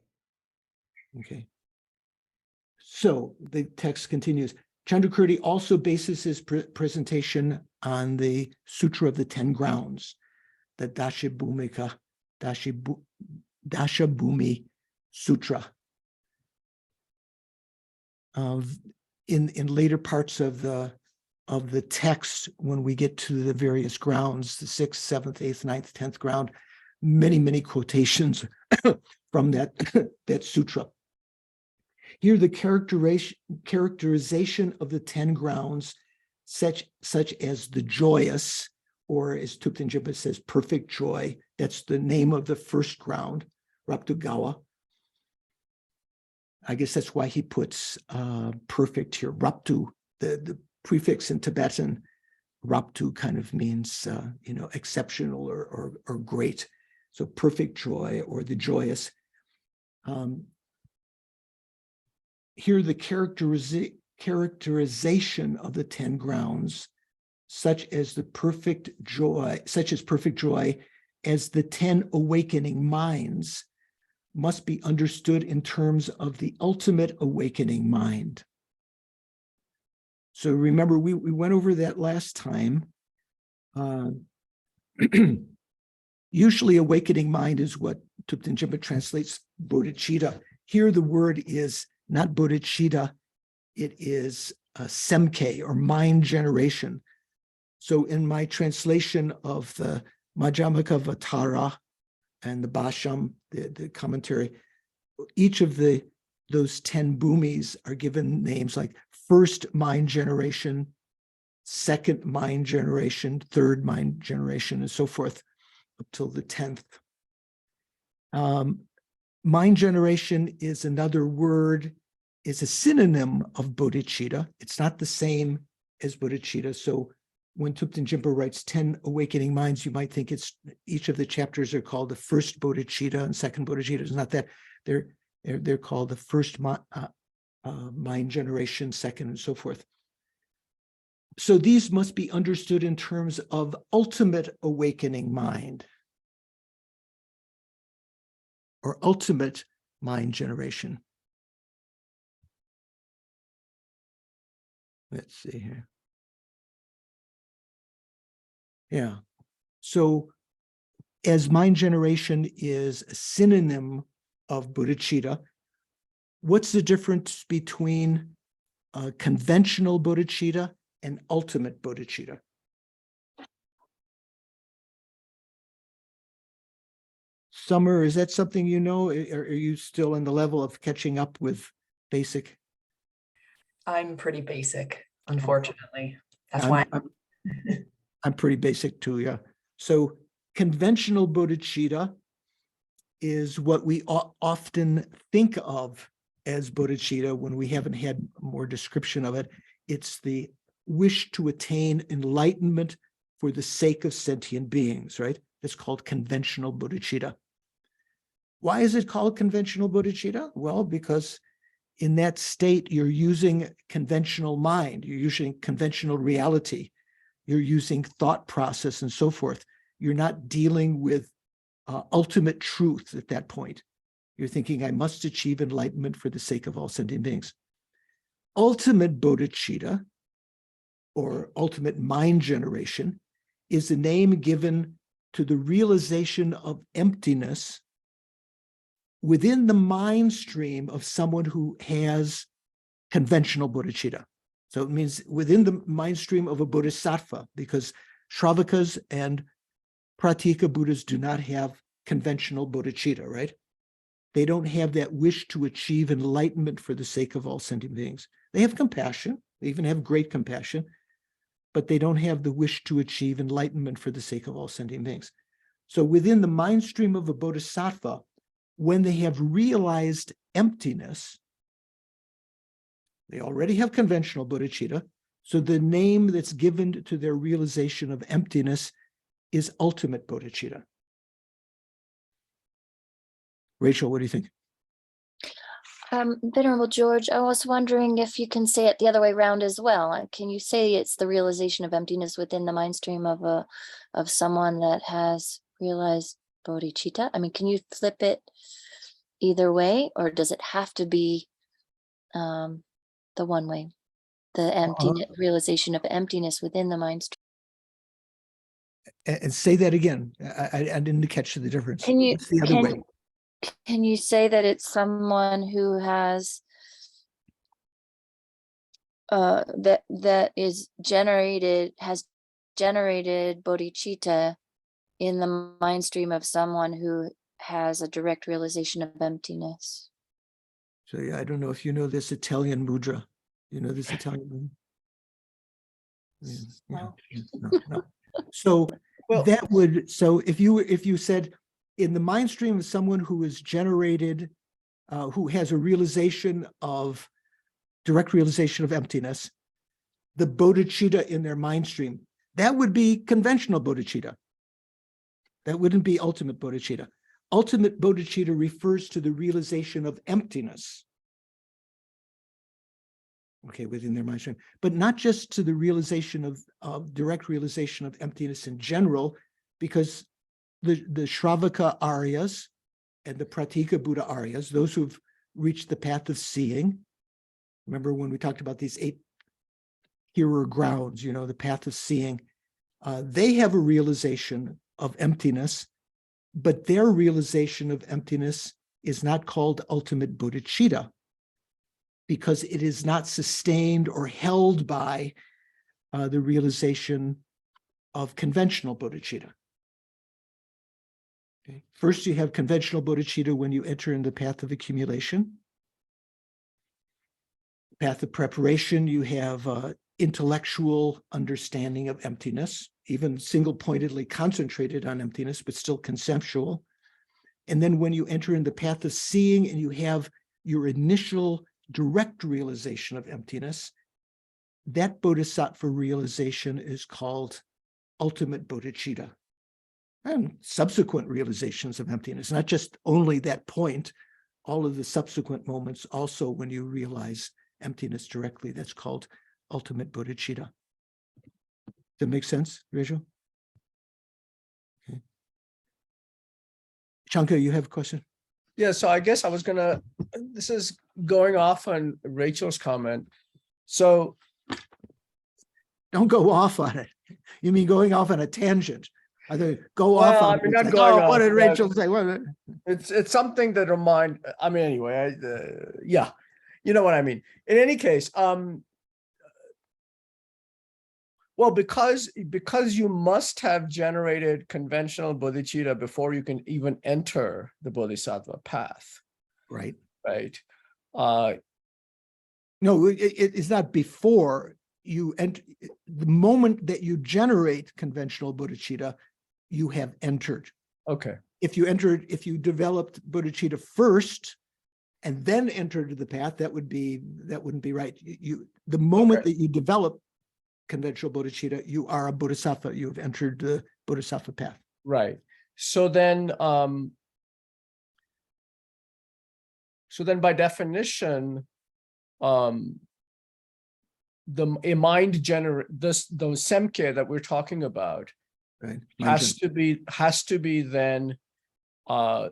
Okay. So the text continues. Chandrakirti also bases his presentation on the Sutra of the 10 Grounds, the Dasha Bhumika Dashabhumi Sutra. In later parts of the text, when we get to the various grounds, the 6th, 7th, 8th, 9th, 10th ground, many quotations from that sutra. Here, the characterization of the 10 grounds, such as the joyous, or as Thupten Jinpa says, perfect joy. That's the name of the first ground, Raptugawa. I guess that's why he puts perfect here. Raptu, the prefix in Tibetan, Raptu kind of means exceptional or great. So perfect joy or the joyous. Here, the characterization of the 10 grounds, such as perfect joy, as the 10 awakening minds, must be understood in terms of the ultimate awakening mind. So remember, we went over that last time. Usually awakening mind is what Thupten Jinpa translates bodhicitta. Here the word is not bodhicitta, it is semke, or mind generation. So in my translation of the Madhyamaka Vatara and the Bhasham, the commentary, each of those 10 bhumis are given names like first mind generation, second mind generation, third mind generation, and so forth, up till the 10th. Mind generation is another word, is a synonym of bodhicitta. It's not the same as bodhicitta. So when Thupten Jinpa writes 10 awakening minds, you might think it's each of the chapters are called the first bodhicitta and second bodhicitta. It's not that. They're called the first mind generation, second, and so forth. So these must be understood in terms of ultimate awakening mind, or ultimate mind generation. Let's see here. Yeah. So as mind generation is a synonym of bodhicitta, what's the difference between conventional bodhicitta and ultimate bodhicitta? Summer, is that something you know? Are you still in the level of catching up with basic? I'm pretty basic, unfortunately. That's I'm, why. I'm pretty basic too, yeah. So conventional bodhicitta is what we often think of as bodhicitta when we haven't had more description of it. It's the wish to attain enlightenment for the sake of sentient beings, right? It's called conventional bodhicitta. Why is it called conventional bodhicitta? Well, because in that state, you're using conventional mind, you're using conventional reality, you're using thought process and so forth. You're not dealing with ultimate truth at that point. You're thinking, I must achieve enlightenment for the sake of all sentient beings. Ultimate bodhicitta, or ultimate mind generation, is the name given to the realization of emptiness within the mind stream of someone who has conventional bodhicitta. So it means within the mind stream of a bodhisattva, because Shravakas and Pratyeka Buddhas do not have conventional bodhicitta, right? They don't have that wish to achieve enlightenment for the sake of all sentient beings. They have compassion, they even have great compassion, but they don't have the wish to achieve enlightenment for the sake of all sentient beings. So within the mind stream of a bodhisattva, when they have realized emptiness, they already have conventional bodhicitta, so the name that's given to their realization of emptiness is ultimate bodhicitta. Rachel, what do you think? Venerable George, I was wondering if you can say it the other way around as well. Can you say it's the realization of emptiness within the mind stream of someone that has realized bodhicitta? I mean, can you flip it either way, or does it have to be the one way? The emptiness, realization of emptiness within the mind stream. And say that again. I didn't catch the difference. Can you What's the other way? can you say that it's someone who has that has generated bodhicitta in the mind stream of someone who has a direct realization of emptiness? So yeah, I don't know if you know this Italian mudra. You know this Italian mudra? No. So Well- that would, so if you said in the mind stream of someone who is generated, who has a realization of direct realization of emptiness, the bodhicitta in their mind stream, that would be conventional bodhicitta. That wouldn't be ultimate bodhicitta. Ultimate bodhicitta refers to the realization of emptiness. Okay, within their mind stream, but not just to the realization of direct realization of emptiness in general, because the Shravaka Aryas and the Pratika Buddha Aryas, those who've reached the path of seeing, remember when we talked about these 8 hearer grounds, you know, the path of seeing, they have a realization of emptiness, but their realization of emptiness is not called ultimate bodhicitta, because it is not sustained or held by the realization of conventional bodhicitta. Okay. First, you have conventional bodhicitta when you enter in the path of accumulation. Path of preparation, you have intellectual understanding of emptiness, even single-pointedly concentrated on emptiness, but still conceptual. And then when you enter in the path of seeing and you have your initial direct realization of emptiness, that bodhisattva realization is called ultimate bodhicitta. And subsequent realizations of emptiness, not just only that point, all of the subsequent moments also when you realize emptiness directly, that's called ultimate bodhicitta. Does that make sense, Rachel? Okay. Shankar, you have a question? Yeah, so I guess I was gonna, this is going off on Rachel's comment. So, Don't go off on it. You mean going off on a tangent? I think go off Well, on I mean, it. not Like, going oh, what off, did yeah. Rachel say? What? it's something that I mean, anyway, yeah, you know what I mean. In any case, well, because you must have generated conventional bodhicitta before you can even enter the bodhisattva path, Right. right? No, it's not before you enter. The moment that you generate conventional bodhicitta, you have entered. Okay. If you developed bodhicitta first and then entered the path, that wouldn't be right. The moment that you develop conventional bodhicitta, you are a bodhisattva. You have entered the bodhisattva path. Right. So then by definition, those semke that we're talking about, Right. has to be then the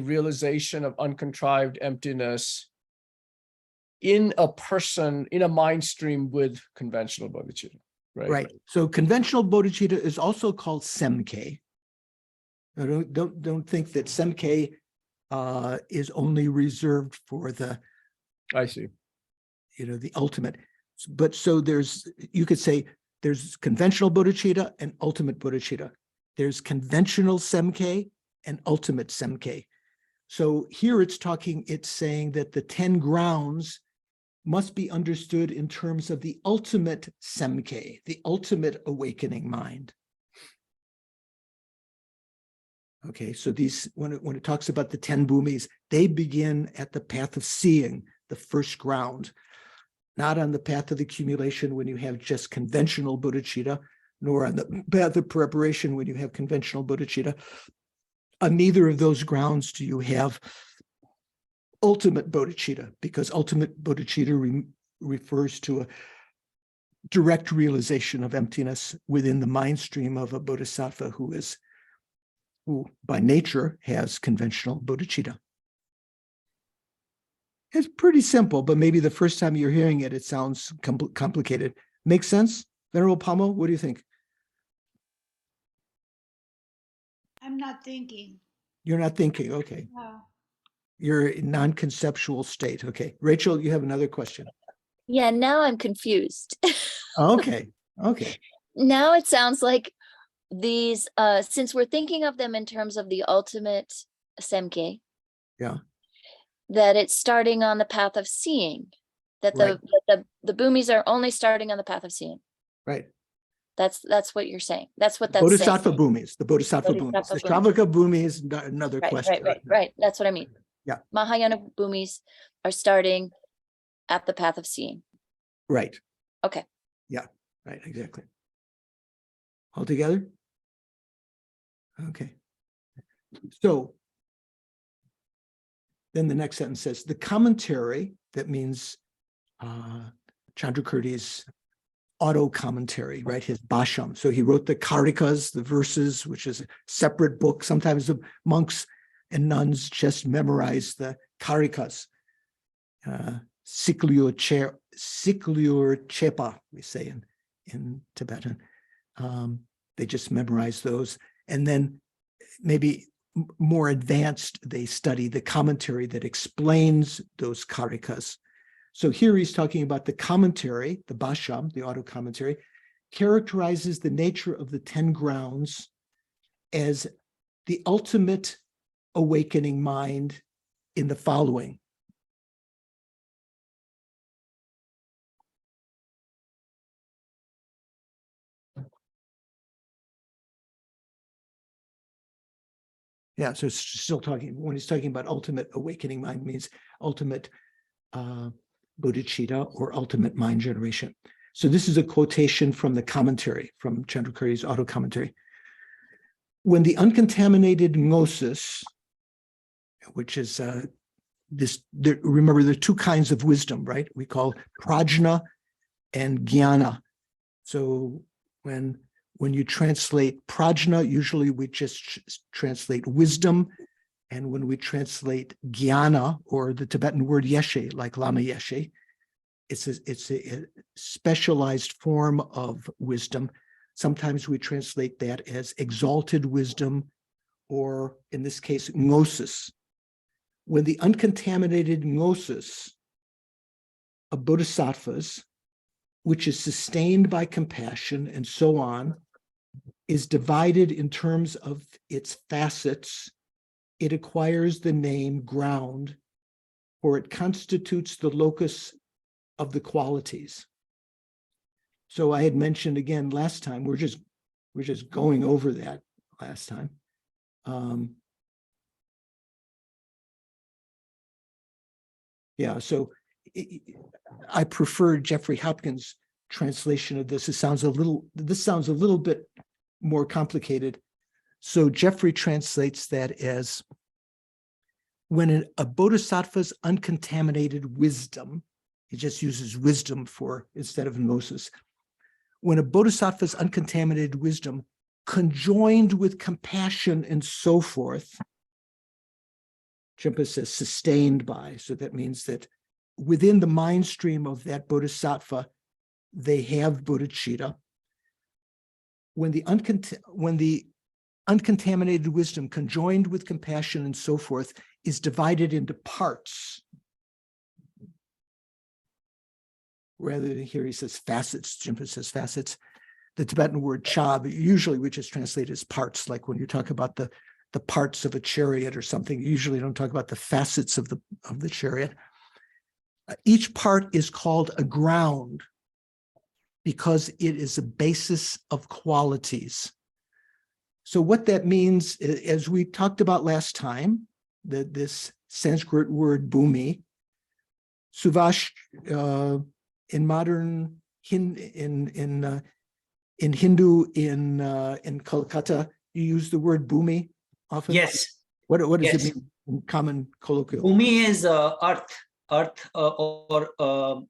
realization of uncontrived emptiness in a person, in a mind stream with conventional bodhicitta, right? Right. So conventional bodhicitta is also called semke. Now, don't think that semke is only reserved for the, I see. the ultimate. But so you could say there's conventional bodhicitta and ultimate bodhicitta. There's conventional semke and ultimate semke. So here it's saying that the 10 grounds must be understood in terms of the ultimate semke, the ultimate awakening mind. Okay, so when it talks about the 10 bhumis, they begin at the path of seeing, the first ground, not on the path of accumulation when you have just conventional bodhicitta, nor on the path of preparation when you have conventional bodhicitta. On neither of those grounds do you have ultimate bodhicitta, because ultimate bodhicitta refers to a direct realization of emptiness within the mind stream of a bodhisattva who by nature has conventional bodhicitta. It's pretty simple, but maybe the first time you're hearing it, it sounds complicated. Makes sense? Venerable Pamo, what do you think? not thinking. You're not thinking, okay. No. You're in non-conceptual state. Okay. Rachel, you have another question. Yeah, now I'm confused. Okay. Okay. Now it sounds like these, since we're thinking of them in terms of the ultimate Semke, Yeah. that it's starting on the path of seeing, that Right. the boomies are only starting on the path of seeing. Right. That's what you're saying. That's what that's Bodhisattva saying. bhumis, the Bodhisattva bhumis. Bodhisattva The bhumis. Shavaka bhumi is another Right, question. right. That's what I mean. Yeah. Mahayana boomies are starting at the path of seeing. Right. Okay. Yeah. Right. Exactly. All together? Okay. So then the next sentence says, the commentary, that means Chandrakirti's auto commentary, right? His Bhasham. So he wrote the Karikas, the verses, which is a separate book. Sometimes the monks and nuns just memorize the Karikas. Sikliur Chepa, we say in Tibetan. They just memorize those. And then maybe more advanced, they study the commentary that explains those Karikas. So here he's talking about the commentary, the Bhasham, the auto commentary, characterizes the nature of the 10 grounds as the ultimate awakening mind in the following. Yeah, so it's still talking, when he's talking about ultimate awakening mind, means ultimate bodhicitta or ultimate mind generation. So this is a quotation from the commentary, from Chandrakirti's auto commentary. When the uncontaminated gnosis, which is remember there are two kinds of wisdom, right? We call prajna and jnana. So when you translate prajna, usually we just translate wisdom. And when we translate jnana, or the Tibetan word yeshe, like Lama yeshe, it's a specialized form of wisdom. Sometimes we translate that as exalted wisdom, or in this case, gnosis. When the uncontaminated gnosis of bodhisattvas, which is sustained by compassion and so on, is divided in terms of its facets, it acquires the name ground, for it constitutes the locus of the qualities. So I had mentioned again last time, we're just going over that last time. Yeah, so I prefer Jeffrey Hopkins' translation of this. This sounds a little bit more complicated. So Jeffrey translates that as when a bodhisattva's uncontaminated wisdom, he just uses wisdom instead of gnosis. When a bodhisattva's uncontaminated wisdom conjoined with compassion and so forth, Jimpa says sustained by, so that means that within the mind stream of that bodhisattva, they have bodhicitta. When the uncontaminated wisdom conjoined with compassion and so forth is divided into parts. Rather than here he says facets, Jimpa says facets. The Tibetan word cha, usually we just translate as parts, like when you talk about the parts of a chariot or something, you usually don't talk about the facets of the chariot. Each part is called a ground because it is a basis of qualities. So what that means, as we talked about last time, that this Sanskrit word bhumi, Suvash, in modern in Hindu, in Kolkata, you use the word bhumi often? Yes. What does Yes. it mean in common colloquial? Bhumi is earth or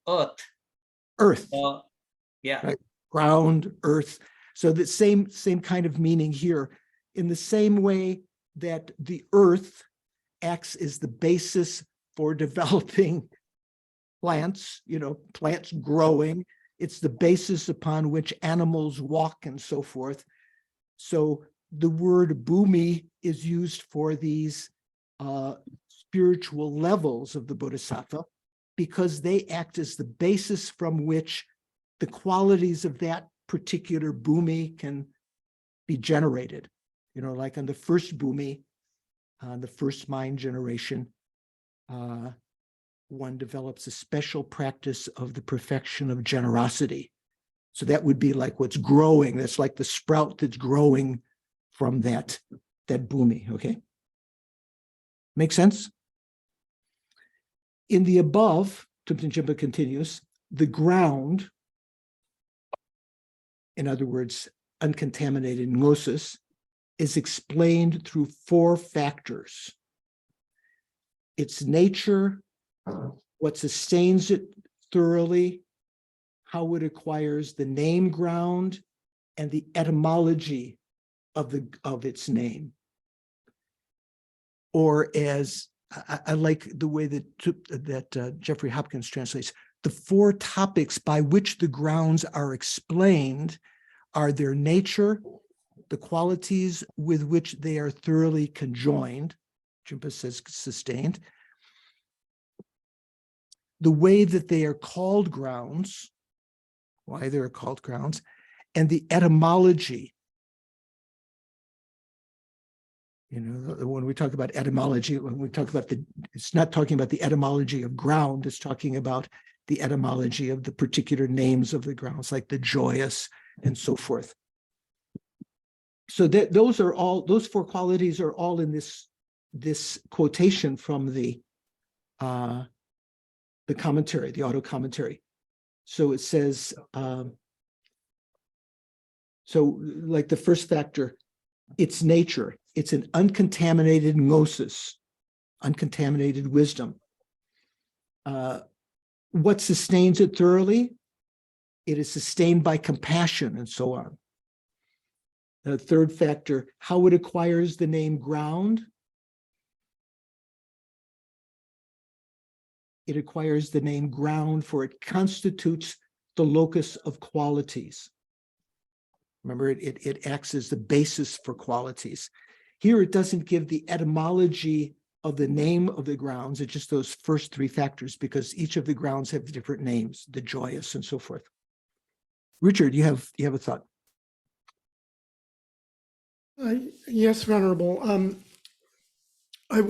earth. Earth. Yeah. Right. Ground, earth. So the same kind of meaning here. In the same way that the earth acts as the basis for developing plants, plants growing. It's the basis upon which animals walk and so forth. So the word bhumi is used for these spiritual levels of the bodhisattva because they act as the basis from which the qualities of that particular bhumi can be generated. You know, like on the first bhumi, the first mind generation, one develops a special practice of the perfection of generosity. So that would be like what's growing. That's like the sprout that's growing from that bhumi, okay? Make sense? In the above, Thupten Jinpa continues, the ground, in other words, uncontaminated gnosis, is explained through 4 factors. Its nature, what sustains it thoroughly, how it acquires the name ground, and the etymology of its name. Or as I like the way that Jeffrey Hopkins translates, the 4 topics by which the grounds are explained are their nature, the qualities with which they are thoroughly conjoined, Jinpa says sustained, the way that they are called grounds, why they're called grounds, and the etymology. You know, when we talk about etymology, when we talk about it's not talking about the etymology of ground, it's talking about the etymology of the particular names of the grounds, like the joyous and so forth. So that those 4 qualities are all in this quotation from the commentary, the auto commentary. So it says, so like the first factor, its nature, it's an uncontaminated gnosis, uncontaminated wisdom. What sustains it thoroughly? It is sustained by compassion and so on. The third factor, how it acquires the name ground. It acquires the name ground for it constitutes the locus of qualities. Remember, it acts as the basis for qualities. Here, it doesn't give the etymology of the name of the grounds. It's just those first 3 factors because each of the grounds have different names, the joyous and so forth. Richard, you have a thought? Yes, Venerable. I'm a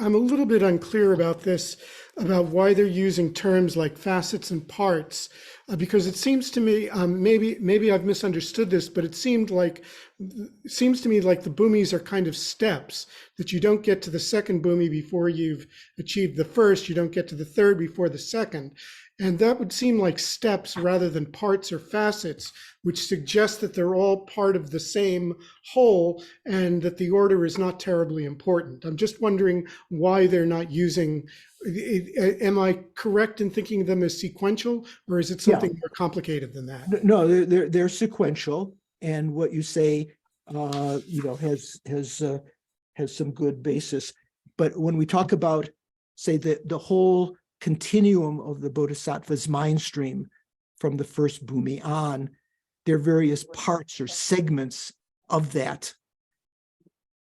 little bit unclear about this, about why they're using terms like facets and parts, because it seems to me, maybe I've misunderstood this, but it seems to me like the bhumis are kind of steps, that you don't get to the second bhumi before you've achieved the first, you don't get to the third before the second. And that would seem like steps rather than parts or facets, which suggests that they're all part of the same whole and that the order is not terribly important. I'm just wondering why they're not using, am I correct in thinking of them as sequential, or is it something more complicated than that? No, they're sequential. And what you say, has some good basis. But when we talk about, say, the whole continuum of the bodhisattva's mind stream from the first bhumi on, there are various parts or segments of that,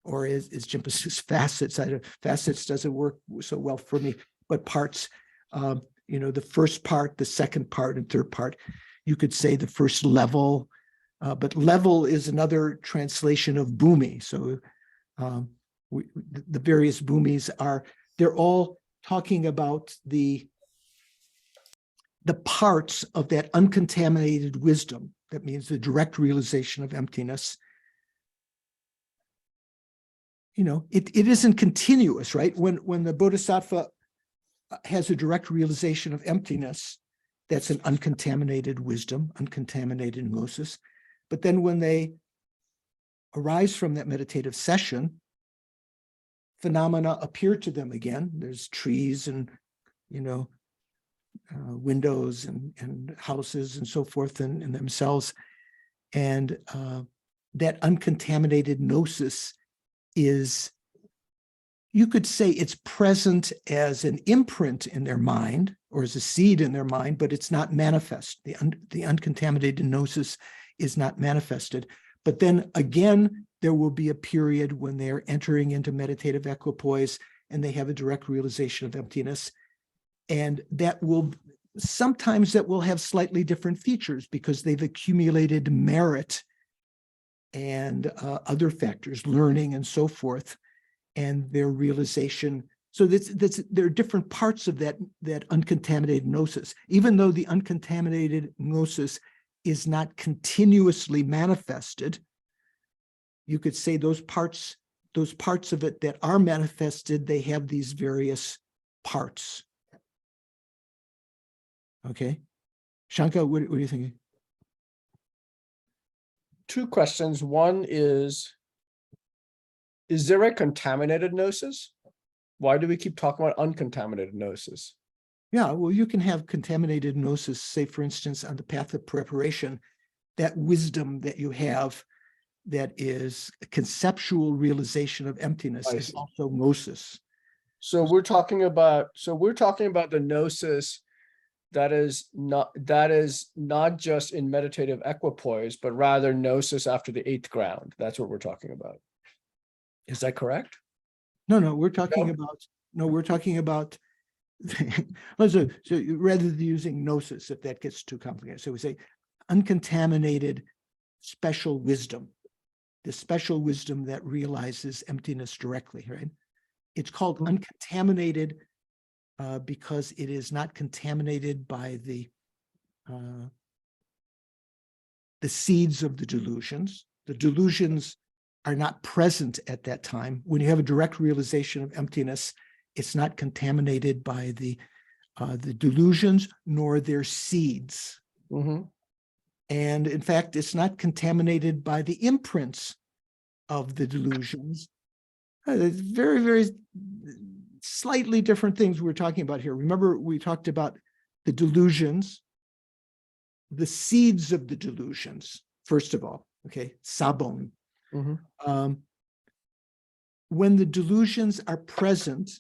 or as Jinpa says, facets. Facets doesn't work so well for me, but parts, the first part, the second part, and third part. You could say the first level, but level is another translation of bhumi. So the various bhumis they're all talking about the parts of that uncontaminated wisdom. That means the direct realization of emptiness. It isn't continuous, right? When the bodhisattva has a direct realization of emptiness, that's an uncontaminated wisdom, uncontaminated gnosis. But then when they arise from that meditative session, phenomena appear to them again. There's trees and, windows and houses and so forth in themselves. And that uncontaminated gnosis is, you could say it's present as an imprint in their mind or as a seed in their mind, but it's not manifest. The uncontaminated gnosis is not manifested. But then again, there will be a period when they're entering into meditative equipoise and they have a direct realization of emptiness. And sometimes that will have slightly different features because they've accumulated merit and other factors, learning and so forth, and their realization. So there are different parts of that uncontaminated gnosis. Even though the uncontaminated gnosis is not continuously manifested, you could say those parts of it that are manifested, they have these various parts. Okay. Shanka, what are you thinking? Two questions. One is there a contaminated gnosis? Why do we keep talking about uncontaminated gnosis? Yeah, well, you can have contaminated gnosis, say, for instance, on the path of preparation, that wisdom that you have that is a conceptual realization of emptiness I is see. also gnosis. So we're talking about the gnosis that is not just in meditative equipoise, but rather gnosis after the 8th ground. That's what we're talking about. Is that correct? No, we're talking about, so rather than using gnosis, if that gets too complicated, so we say uncontaminated special wisdom, the special wisdom that realizes emptiness directly, right? It's called uncontaminated because it is not contaminated by the seeds of the delusions. The delusions are not present at that time. When you have a direct realization of emptiness, it's not contaminated by the delusions nor their seeds. Mm-hmm. And in fact, it's not contaminated by the imprints of the delusions. It's very, very slightly different things we're talking about here. Remember, we talked about the delusions, the seeds of the delusions, first of all, okay, sabon. Mm-hmm. When the delusions are present,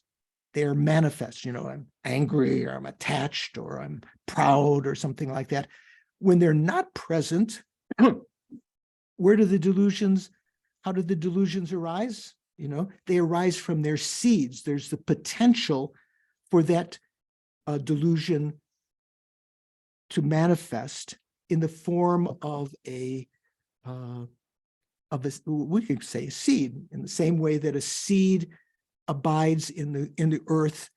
they're manifest. I'm angry, or I'm attached, or I'm proud, or something like that. When they're not present, how do the delusions arise? They arise from their seeds. There's the potential for that delusion to manifest in the form of we could say a seed, in the same way that a seed abides in the earth,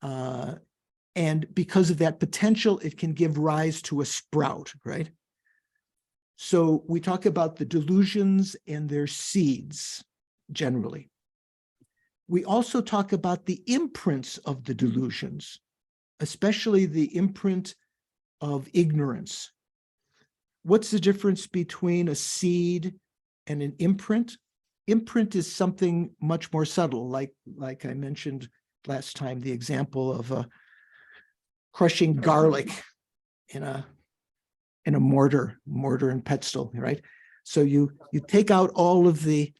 and because of that potential, it can give rise to a sprout, right? So we talk about the delusions and their seeds generally. We also talk about the imprints of the delusions, especially the imprint of ignorance. What's the difference between a seed and an imprint? Imprint is something much more subtle, like I mentioned last time, the example of crushing garlic in a mortar and pestle, right? So you take out all of the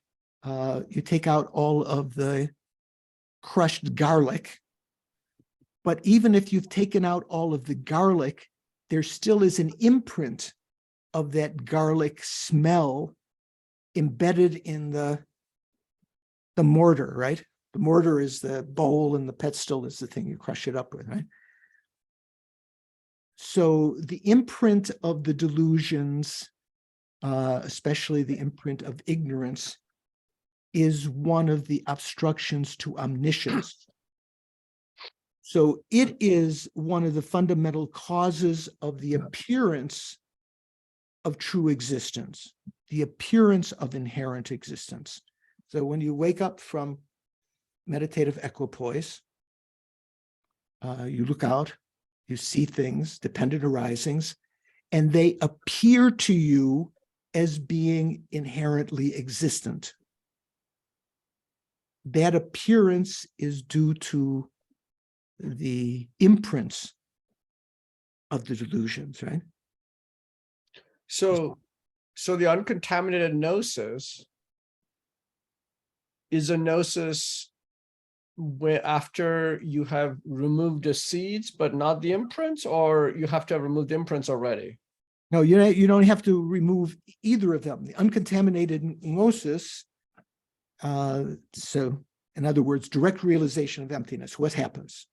crushed garlic, but even if you've taken out all of the garlic, there still is an imprint of that garlic smell embedded in the mortar, right? The mortar is the bowl and the pestle is the thing you crush it up with, right? So the imprint of the delusions, especially the imprint of ignorance, is one of the obstructions to omniscience. So it is one of the fundamental causes of the appearance of true existence, the appearance of inherent existence. So when you wake up from meditative equipoise, you look out, you see things, dependent arisings, and they appear to you as being inherently existent. That appearance is due to the imprints of the delusions, right? So the uncontaminated gnosis is a gnosis where after you have removed the seeds, but not the imprints, or you have to have removed the imprints already? No, you don't have to remove either of them. The uncontaminated gnosis, so in other words, direct realization of emptiness, what happens?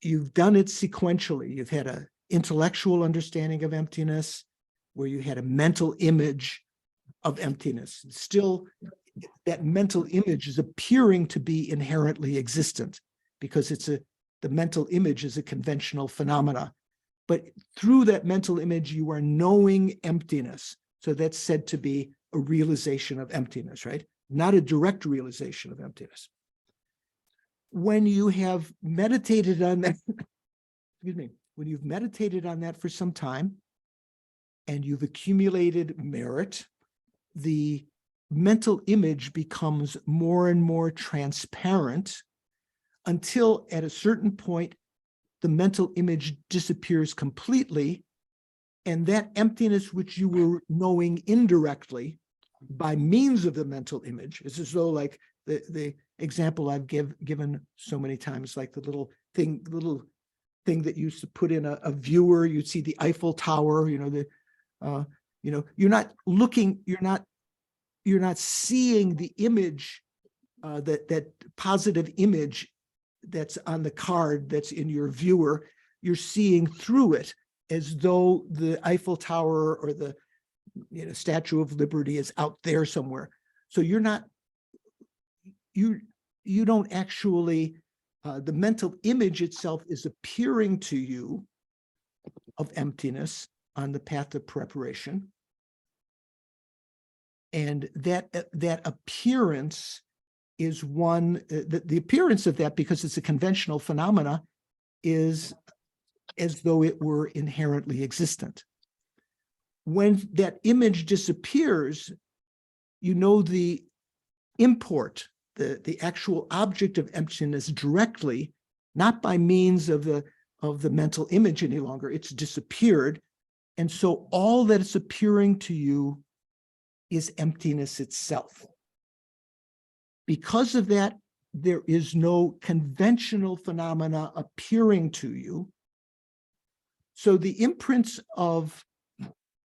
You've done it sequentially. You've had an intellectual understanding of emptiness, where you had a mental image of emptiness. Still, that mental image is appearing to be inherently existent because the mental image is a conventional phenomena. But through that mental image, you are knowing emptiness. So that's said to be a realization of emptiness, right? Not a direct realization of emptiness. When you have meditated on that, excuse me, when you've meditated on that for some time and you've accumulated merit, the mental image becomes more and more transparent until at a certain point, the mental image disappears completely, and that emptiness which you were knowing indirectly by means of the mental image, it's as though like the example I've given so many times, like the little thing that you used to put in a viewer, you'd see the Eiffel Tower, you're not looking, you're not seeing the image, that positive image that's on the card that's in your viewer. You're seeing through it as though the Eiffel Tower or the Statue of Liberty is out there somewhere. So you're not, you don't actually, the mental image itself is appearing to you of emptiness on the path of preparation. And that appearance is one, the appearance of that, because it's a conventional phenomena, is as though it were inherently existent. When that image disappears, you know the import, the actual object of emptiness directly, not by means of the mental image any longer. It's disappeared. And so all that is appearing to you is emptiness itself. Because of that, there is no conventional phenomena appearing to you. So the imprints of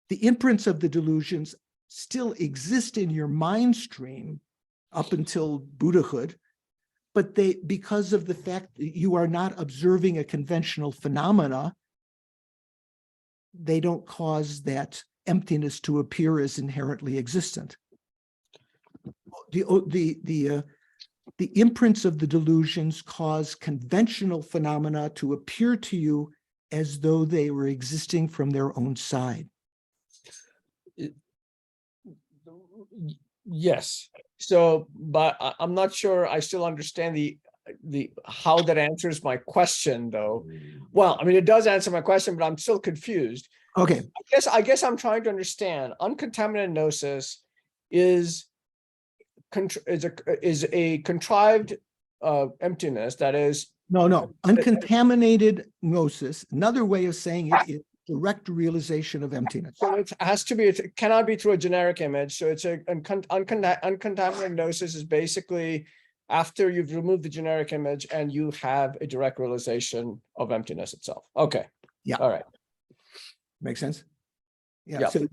the delusions still exist in your mind stream up until Buddhahood, but because of the fact that you are not observing a conventional phenomena, they don't cause that emptiness to appear as inherently existent. The imprints of the delusions cause conventional phenomena to appear to you as though they were existing from their own side. Yes. So, but I'm not sure I still understand the how that answers my question, though. Well, I mean, it does answer my question, but I'm still confused. Okay. I guess I'm trying to understand. Uncontaminated gnosis is a contrived emptiness that is. No. Uncontaminated gnosis, another way of saying it, is direct realization of emptiness. So it has to be, it cannot be through a generic image. So it's uncontaminated gnosis is basically after you've removed the generic image and you have a direct realization of emptiness itself. Okay. Yeah. All right. Make sense? Yeah. Yeah. So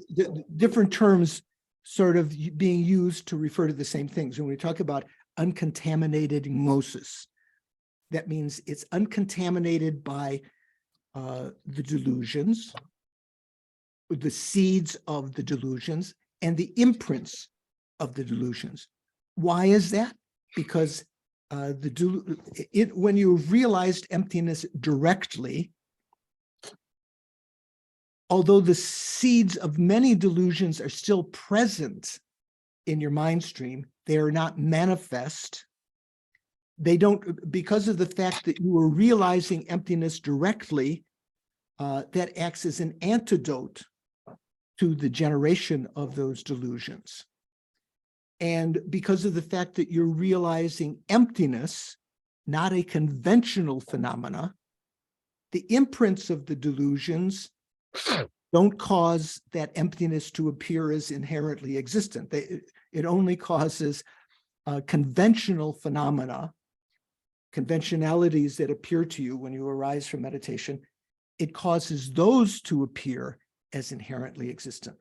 different terms sort of being used to refer to the same things. When we talk about uncontaminated gnosis, that means it's uncontaminated by the delusions, the seeds of the delusions, and the imprints of the delusions. Why is that? Because when you realized emptiness directly, although the seeds of many delusions are still present in your mind stream, they are not manifest. They don't, because of the fact that you were realizing emptiness directly, that acts as an antidote to the generation of those delusions. And because of the fact that you're realizing emptiness, not a conventional phenomena, the imprints of the delusions don't cause that emptiness to appear as inherently existent. It only causes conventional phenomena, conventionalities that appear to you when you arise from meditation, it causes those to appear as inherently existent,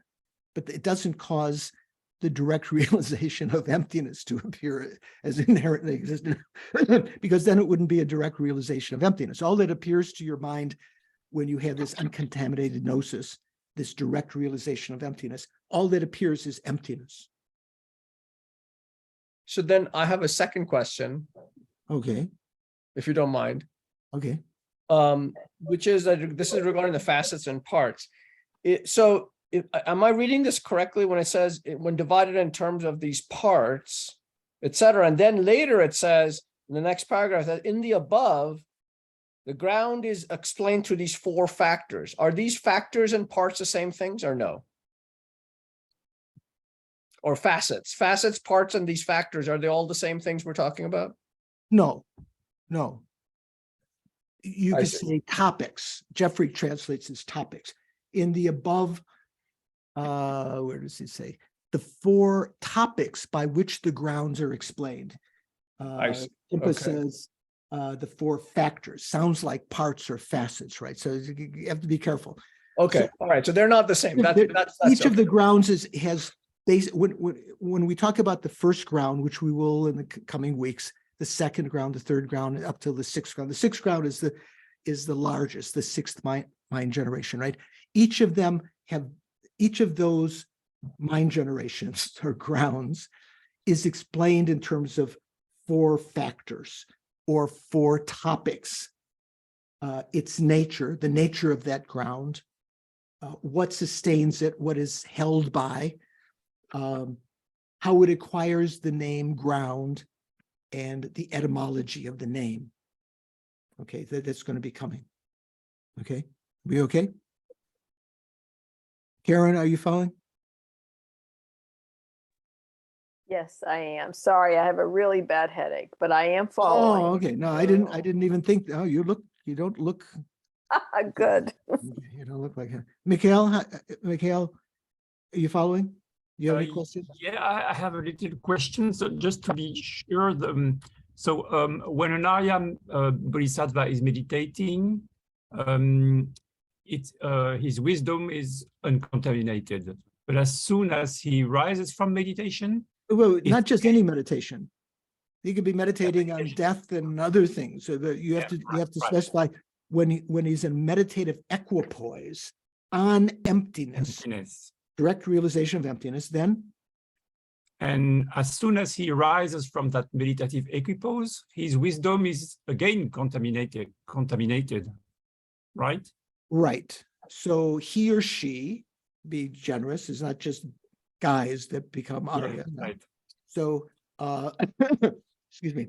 but it doesn't cause the direct realization of emptiness to appear as inherently existent, because then it wouldn't be a direct realization of emptiness. All that appears to your mind when you have this uncontaminated gnosis, this direct realization of emptiness, all that appears is emptiness. So then I have a second question, Okay, if you don't mind, okay. which is that this is regarding the facets and parts. Am I reading this correctly when it says when divided in terms of these parts, etc.? And then later it says in the next paragraph that in the above, the ground is explained through these 4 factors. Are these factors and parts the same things or no? Or facets, parts, and these factors, are they all the same things we're talking about? No, no. You I could see. say topics. Jeffrey translates as topics. In the above, where does he say? The 4 topics by which the grounds are explained. I see. Impa Okay. says the 4 factors. Sounds like parts or facets, right? So you have to be careful. Okay, So- all right, so they're not the same. That's Each of okay. the grounds has when we talk about the first ground, which we will in the coming weeks, the second ground, the third ground, up to the 6th ground. The 6th ground is the largest, the 6th mind generation, right? Each of those mind generations or grounds is explained in terms of 4 factors or 4 topics. Its nature, the nature of that ground, what sustains it, what is held by, how it acquires the name ground, and the etymology of the name. Okay, that's going to be coming. Okay, we okay? Karen, are you following? Yes, I am. Sorry, I have a really bad headache, but I am following. Oh, okay. No, I didn't even think. Oh, you don't look. Good. You don't look like her. Mikhail, Mikhail, are you following? You have any questions? Yeah, I have a little question. So just to be sure, when an Arya Bodhisattva is meditating, his wisdom is uncontaminated. But as soon as he rises from meditation, Well, not just any meditation. You could be meditating on death and other things. So that you have to specify when he's in meditative equipoise on emptiness. Direct realization of emptiness, then? And as soon as he rises from that meditative equipoise, his wisdom is again contaminated, right? Right. So he or she, be generous, is not just guys that become Arya. Yeah, right. So, excuse me.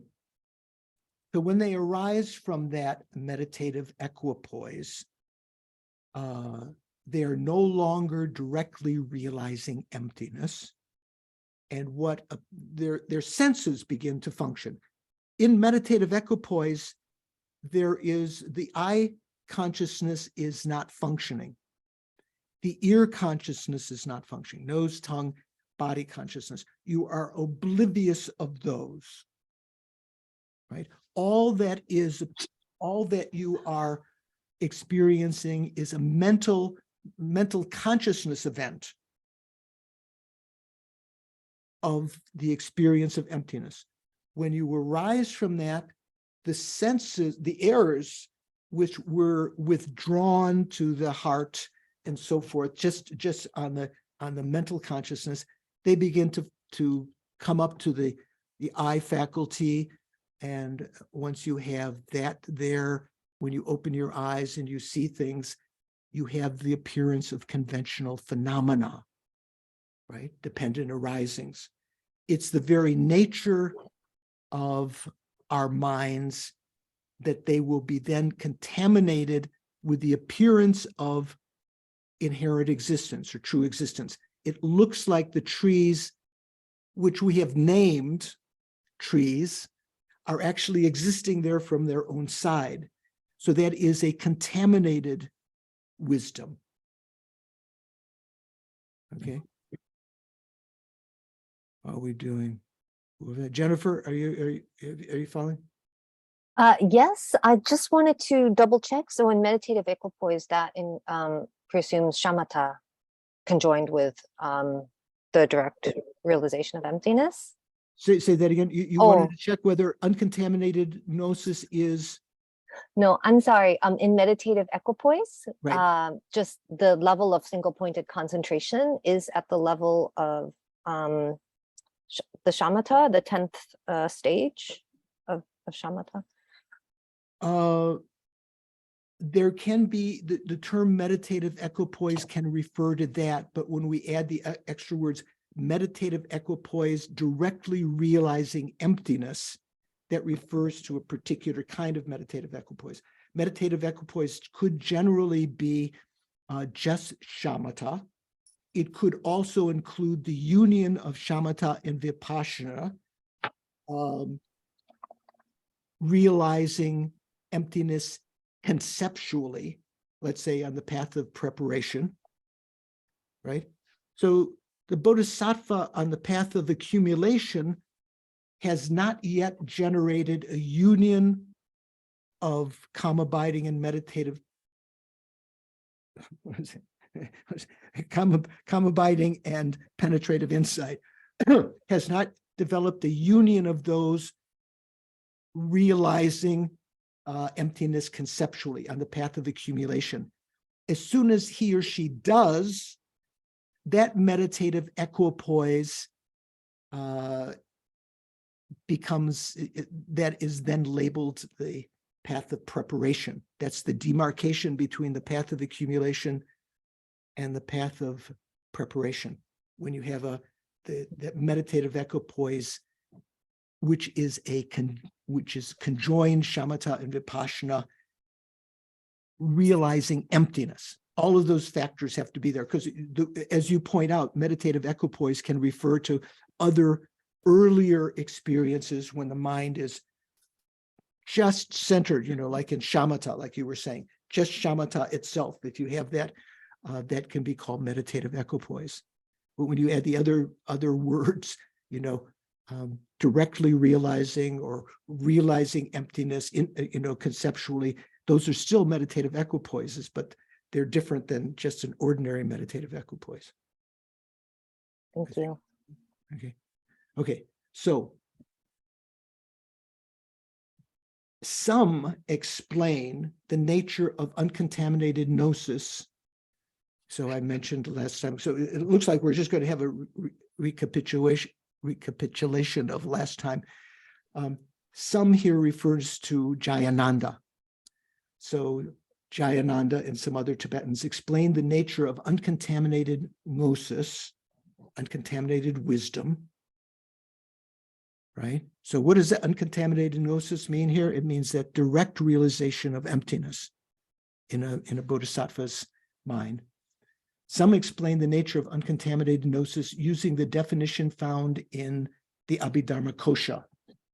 So when they arise from that meditative equipoise, they are no longer directly realizing emptiness, and what their senses begin to function. In meditative equipoise, there is the eye consciousness is not functioning. The ear consciousness is not functioning. Nose, tongue, body consciousness. You are oblivious of those, right? All that you are experiencing is a mental consciousness event of the experience of emptiness. When you arise from that, the senses, the errors which were withdrawn to the heart and so forth, just on the mental consciousness, they begin to come up to the eye faculty. And once you have that there, when you open your eyes and you see things, you have the appearance of conventional phenomena, right? Dependent arisings. It's the very nature of our minds that they will be then contaminated with the appearance of inherent existence or true existence. It looks like the trees, which we have named trees, are actually existing there from their own side. So that is a contaminated wisdom. Okay. How are we doing? Jennifer, are you following? Yes, I just wanted to double check. So in meditative equipoise, that presumes shamatha conjoined with the direct realization of emptiness. Say that again. You wanted to check whether uncontaminated gnosis is. No, I'm sorry. In meditative equipoise, Right. just the level of single pointed concentration is at the level of the shamatha, the 10th stage of shamatha. There can be the term meditative equipoise can refer to that, but when we add the extra words meditative equipoise directly realizing emptiness, that refers to a particular kind of meditative equipoise. Meditative equipoise could generally be just shamatha. It could also include the union of shamatha and vipassana, realizing emptiness conceptually, let's say on the path of preparation, right? So the bodhisattva on the path of accumulation has not yet generated a union of calm abiding and meditative, calm abiding and penetrative insight, has not developed a union of those realizing emptiness conceptually on the path of accumulation. As soon as he or she does, that meditative equipoise becomes, that is then labeled the path of preparation. That's the demarcation between the path of accumulation and the path of preparation. When you have that meditative equipoise, which is conjoined shamatha and vipassana, realizing emptiness. All of those factors have to be there because, as you point out, meditative equipoise can refer to other earlier experiences when the mind is just centered, like in shamatha, like you were saying, just shamatha itself. If you have that, that can be called meditative equipoise. But when you add the other words, directly realizing or realizing emptiness, conceptually, those are still meditative equipoises, but they're different than just an ordinary meditative equipoise. Thank you. Okay. So some explain the nature of uncontaminated gnosis. So I mentioned last time. So it looks like we're just going to have a recapitulation of last time. Some here refers to Jayananda. So Jayananda and some other Tibetans explain the nature of uncontaminated gnosis, uncontaminated wisdom, right? So what does the uncontaminated gnosis mean here? It means that direct realization of emptiness in a bodhisattva's mind. Some explain the nature of uncontaminated gnosis using the definition found in the Abhidharma Kosha,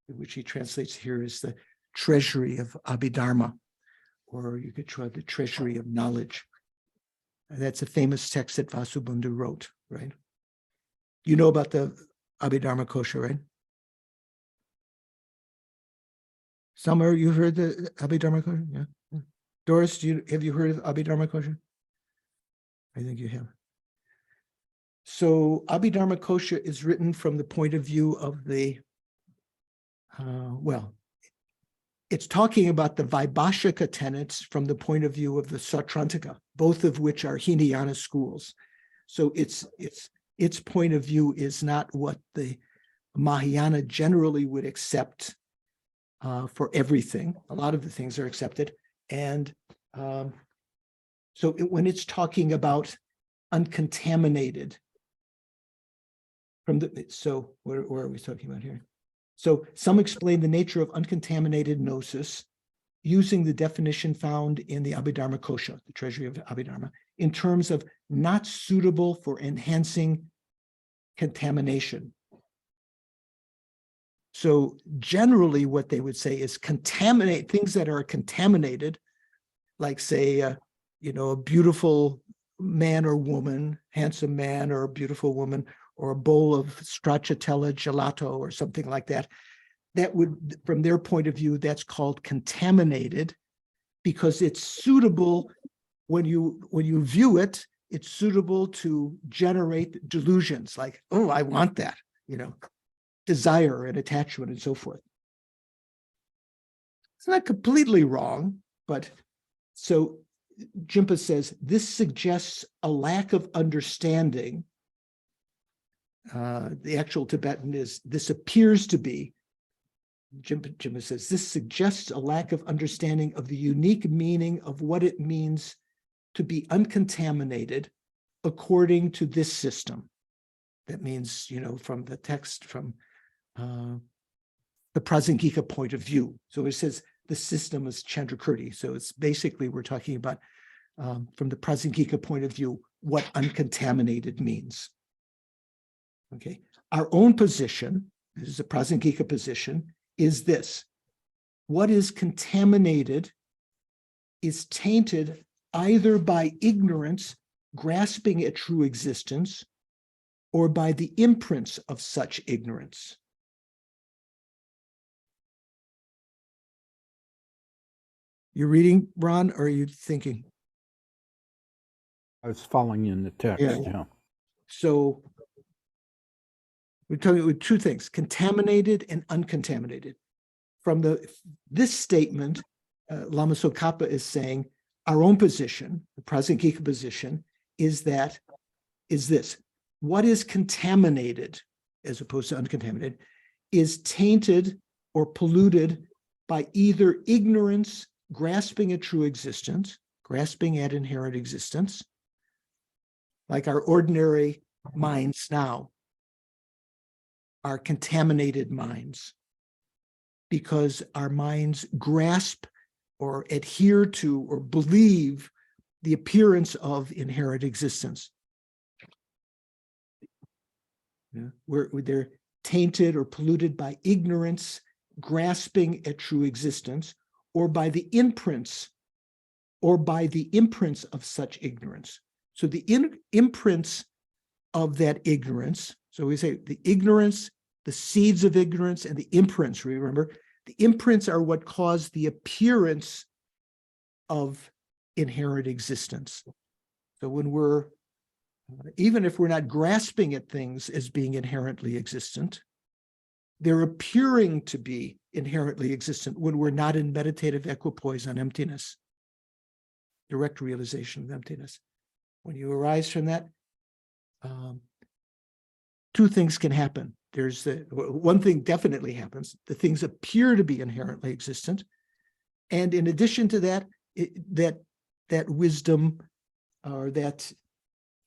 which he translates here as the treasury of Abhidharma, or you could try the treasury of knowledge. And that's a famous text that Vasubandhu wrote, right? You know about the Abhidharma Kosha, right? Summer, you heard the Abhidharma Kosha? Yeah. Doris, have you heard of Abhidharma Kosha? I think you have. So Abhidharma Kosha is written from the point of view of the, it's talking about the Vaibhashika tenets from the point of view of the Sautrantika, both of which are Hinayana schools. So its point of view is not what the Mahayana generally would accept for everything. A lot of the things are accepted. And when it's talking about uncontaminated, where are we talking about here? So some explain the nature of uncontaminated gnosis using the definition found in the Abhidharma Kosha, the treasury of Abhidharma, in terms of not suitable for enhancing contamination. So generally what they would say is contaminate things that are contaminated, like say, a beautiful man or woman, handsome man or a beautiful woman, or a bowl of stracciatella gelato or something like that. that would, from their point of view, that's called contaminated, because it's suitable when you view it, it's suitable to generate delusions like, oh, I want that, desire and attachment and so forth. It's not completely wrong, but so Jimpa says this suggests a lack of understanding. The actual Tibetan is, this appears to be, Jimpa says, this suggests a lack of understanding of the unique meaning of what it means to be uncontaminated according to this system. That means, from the text, from the Prasangika point of view. So it says the system is Chandrakirti. So it's basically, we're talking about, from the Prasangika point of view, what uncontaminated means. Okay, our own position, this is a Prasangika position, is this: what is contaminated is tainted either by ignorance grasping at true existence or by the imprints of such ignorance. You're reading, Ron, or are you thinking? I was following in the text, yeah. So we're talking with two things: contaminated and uncontaminated. From this statement, Lama Tsongkhapa is saying our own position, the Prasangika position, is this: what is contaminated, as opposed to uncontaminated, is tainted or polluted by either ignorance grasping at true existence, grasping at inherent existence, like our ordinary minds now are contaminated minds, because our minds grasp or adhere to or believe the appearance of inherent existence. They're tainted or polluted by ignorance grasping at true existence, or by the imprints of such ignorance. So the imprints of that ignorance, so we say the ignorance, the seeds of ignorance, and the imprints, remember, the imprints are what cause the appearance of inherent existence. So when we're, even if we're not grasping at things as being inherently existent, they're appearing to be inherently existent when we're not in meditative equipoise on emptiness, direct realization of emptiness. When you arise from that, two things can happen. There's one thing definitely happens: the things appear to be inherently existent, and in addition to that, that wisdom, or that,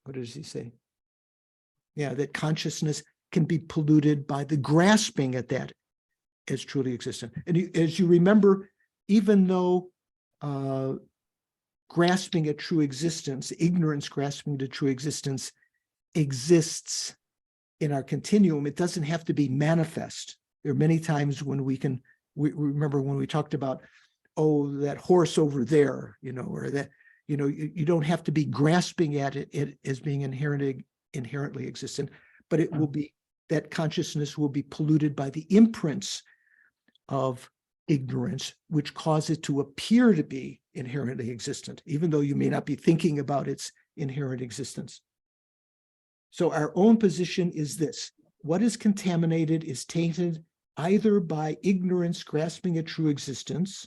what does he say? Yeah, that consciousness can be polluted by the grasping at that as truly existent. And as you remember, even though grasping at true existence, ignorance grasping to true existence exists in our continuum, it doesn't have to be manifest. There are many times when we remember when we talked about, oh, that horse over there, or that, you don't have to be grasping at it as being inherently existent, but it will be, that consciousness will be polluted by the imprints of ignorance, which cause it to appear to be inherently existent, even though you may not be thinking about its inherent existence. So our own position is this: what is contaminated is tainted either by ignorance grasping at true existence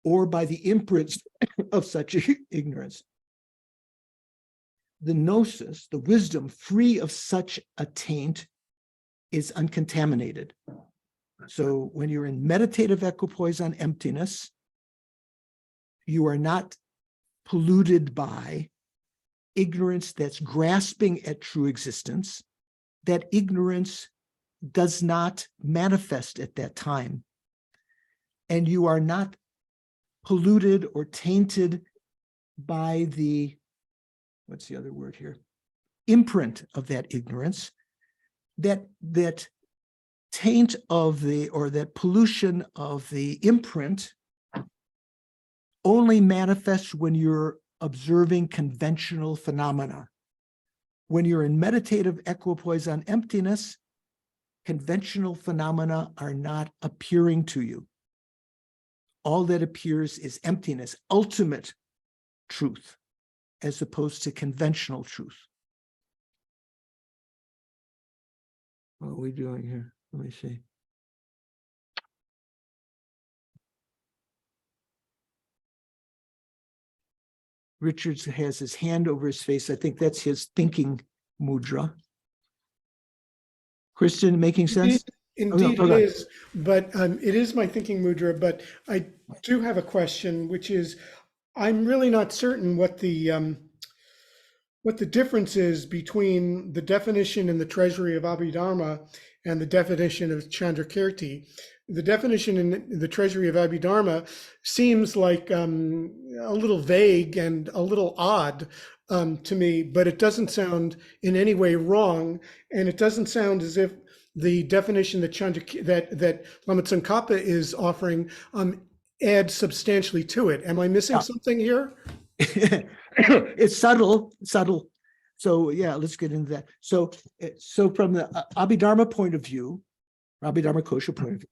or by the imprints of such ignorance. The gnosis, the wisdom free of such a taint, is uncontaminated. So when you're in meditative equipoise on emptiness, you are not polluted by ignorance that's grasping at true existence. That ignorance does not manifest at that time. And you are not polluted or tainted by the, what's the other word here? Imprint of that ignorance. That taint of the, or that pollution of the imprint only manifests when you're observing conventional phenomena. When you're in meditative equipoise on emptiness, conventional phenomena are not appearing to you. All that appears is emptiness, ultimate truth, as opposed to conventional truth. What are we doing here? Let me see. Richard has his hand over his face. I think that's his thinking mudra. Kristen, making sense? Indeed, Oh, no, it is, but it is my thinking mudra. But I do have a question, which is, I'm really not certain what the difference is between the definition in the Treasury of Abhidharma and the definition of Chandrakirti. The definition in the Treasury of Abhidharma seems like a little vague and a little odd to me, but it doesn't sound in any way wrong, and it doesn't sound as if the definition that that Lama Tsong Khapa is offering adds substantially to it. Am I missing something here? It's subtle. So yeah, let's get into that. So from the Abhidharma point of view, Abhidharma Kosha point of view,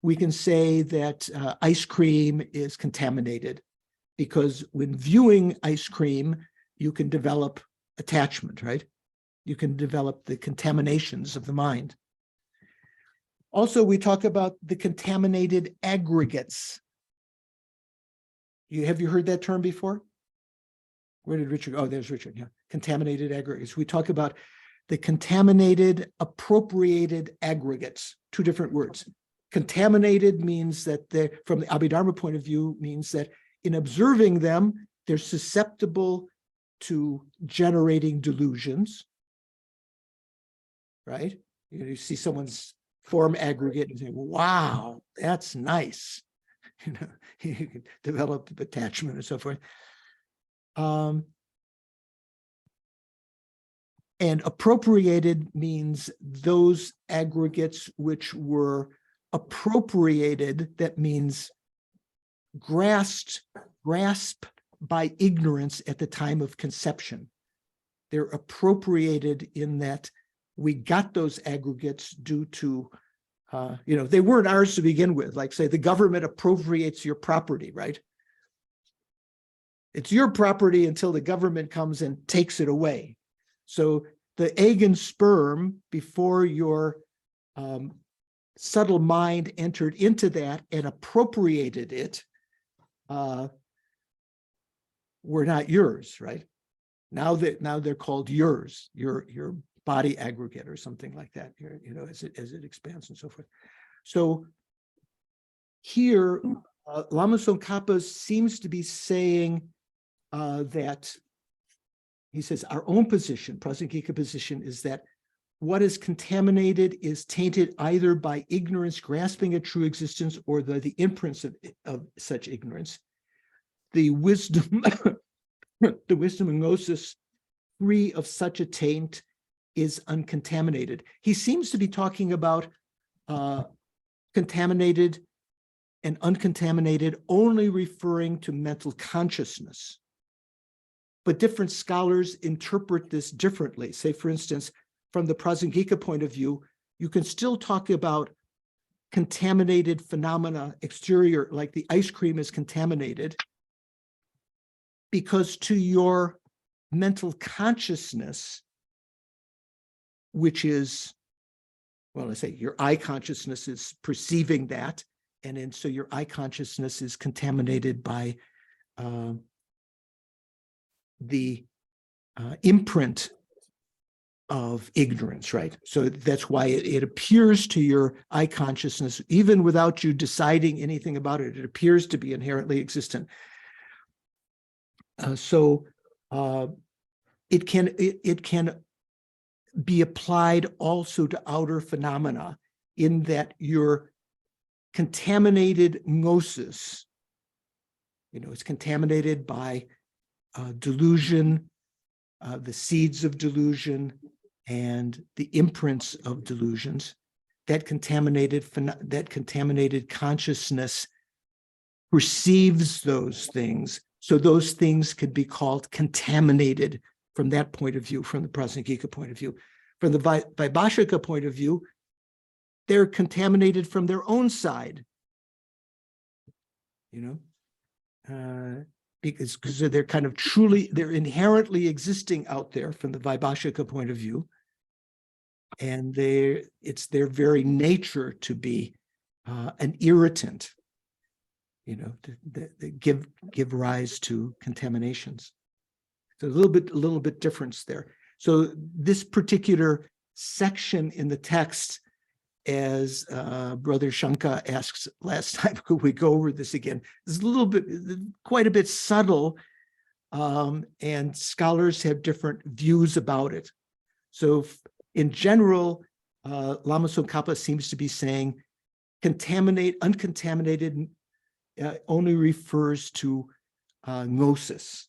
we can say that ice cream is contaminated because when viewing ice cream, you can develop attachment, right? You can develop the contaminations of the mind. Also, we talk about the contaminated aggregates. Have you heard that term before? Where did Richard? Oh, there's Richard. Yeah, contaminated aggregates. We talk about the contaminated, appropriated aggregates. Two different words. Contaminated means that from the Abhidharma point of view, means that in observing them, they're susceptible to generating delusions. Right? You see someone's form aggregate and say, "Wow, that's nice." You know, you can develop attachment and so forth. And appropriated means those aggregates which were appropriated, that means grasped by ignorance at the time of conception. They're appropriated in that we got those aggregates due to, they weren't ours to begin with. Like say the government appropriates your property, right? It's your property until the government comes and takes it away. So the egg and sperm, before your subtle mind entered into that and appropriated it, were not yours, right? Now they're called yours, your body aggregate or something like that, as it expands and so forth. So here, Lama Tsong Khapa seems to be saying that, he says, our own position, Prasangika position, is that what is contaminated is tainted either by ignorance grasping at true existence or the imprints of such ignorance. The wisdom, the wisdom of Gnosis, free of such a taint, is uncontaminated. He seems to be talking about contaminated and uncontaminated only referring to mental consciousness. But different scholars interpret this differently. Say, for instance, from the Prasangika point of view, you can still talk about contaminated phenomena, exterior, like the ice cream is contaminated, because to your mental consciousness, which is, well, let's say your eye consciousness is perceiving that, and then so your eye consciousness is contaminated by the imprint of ignorance, right? So that's why it appears to your eye consciousness, even without you deciding anything about it, it appears to be inherently existent. So it can be applied also to outer phenomena, in that your contaminated gnosis, it's contaminated by delusion, the seeds of delusion, and the imprints of delusions. That contaminated consciousness perceives those things. So those things could be called contaminated from that point of view, from the Prasangika point of view. From the Vaibhashika point of view, they're contaminated from their own side. Because they're kind of they're inherently existing out there from the Vaibhashika point of view. And it's their very nature to be an irritant, that give rise to contaminations. So a little bit difference there. So this particular section in the text, as Brother Shanka asks last time, could we go over this again? It's quite a bit subtle, and scholars have different views about it. So in general, Lama Tsongkhapa seems to be saying uncontaminated only refers to gnosis.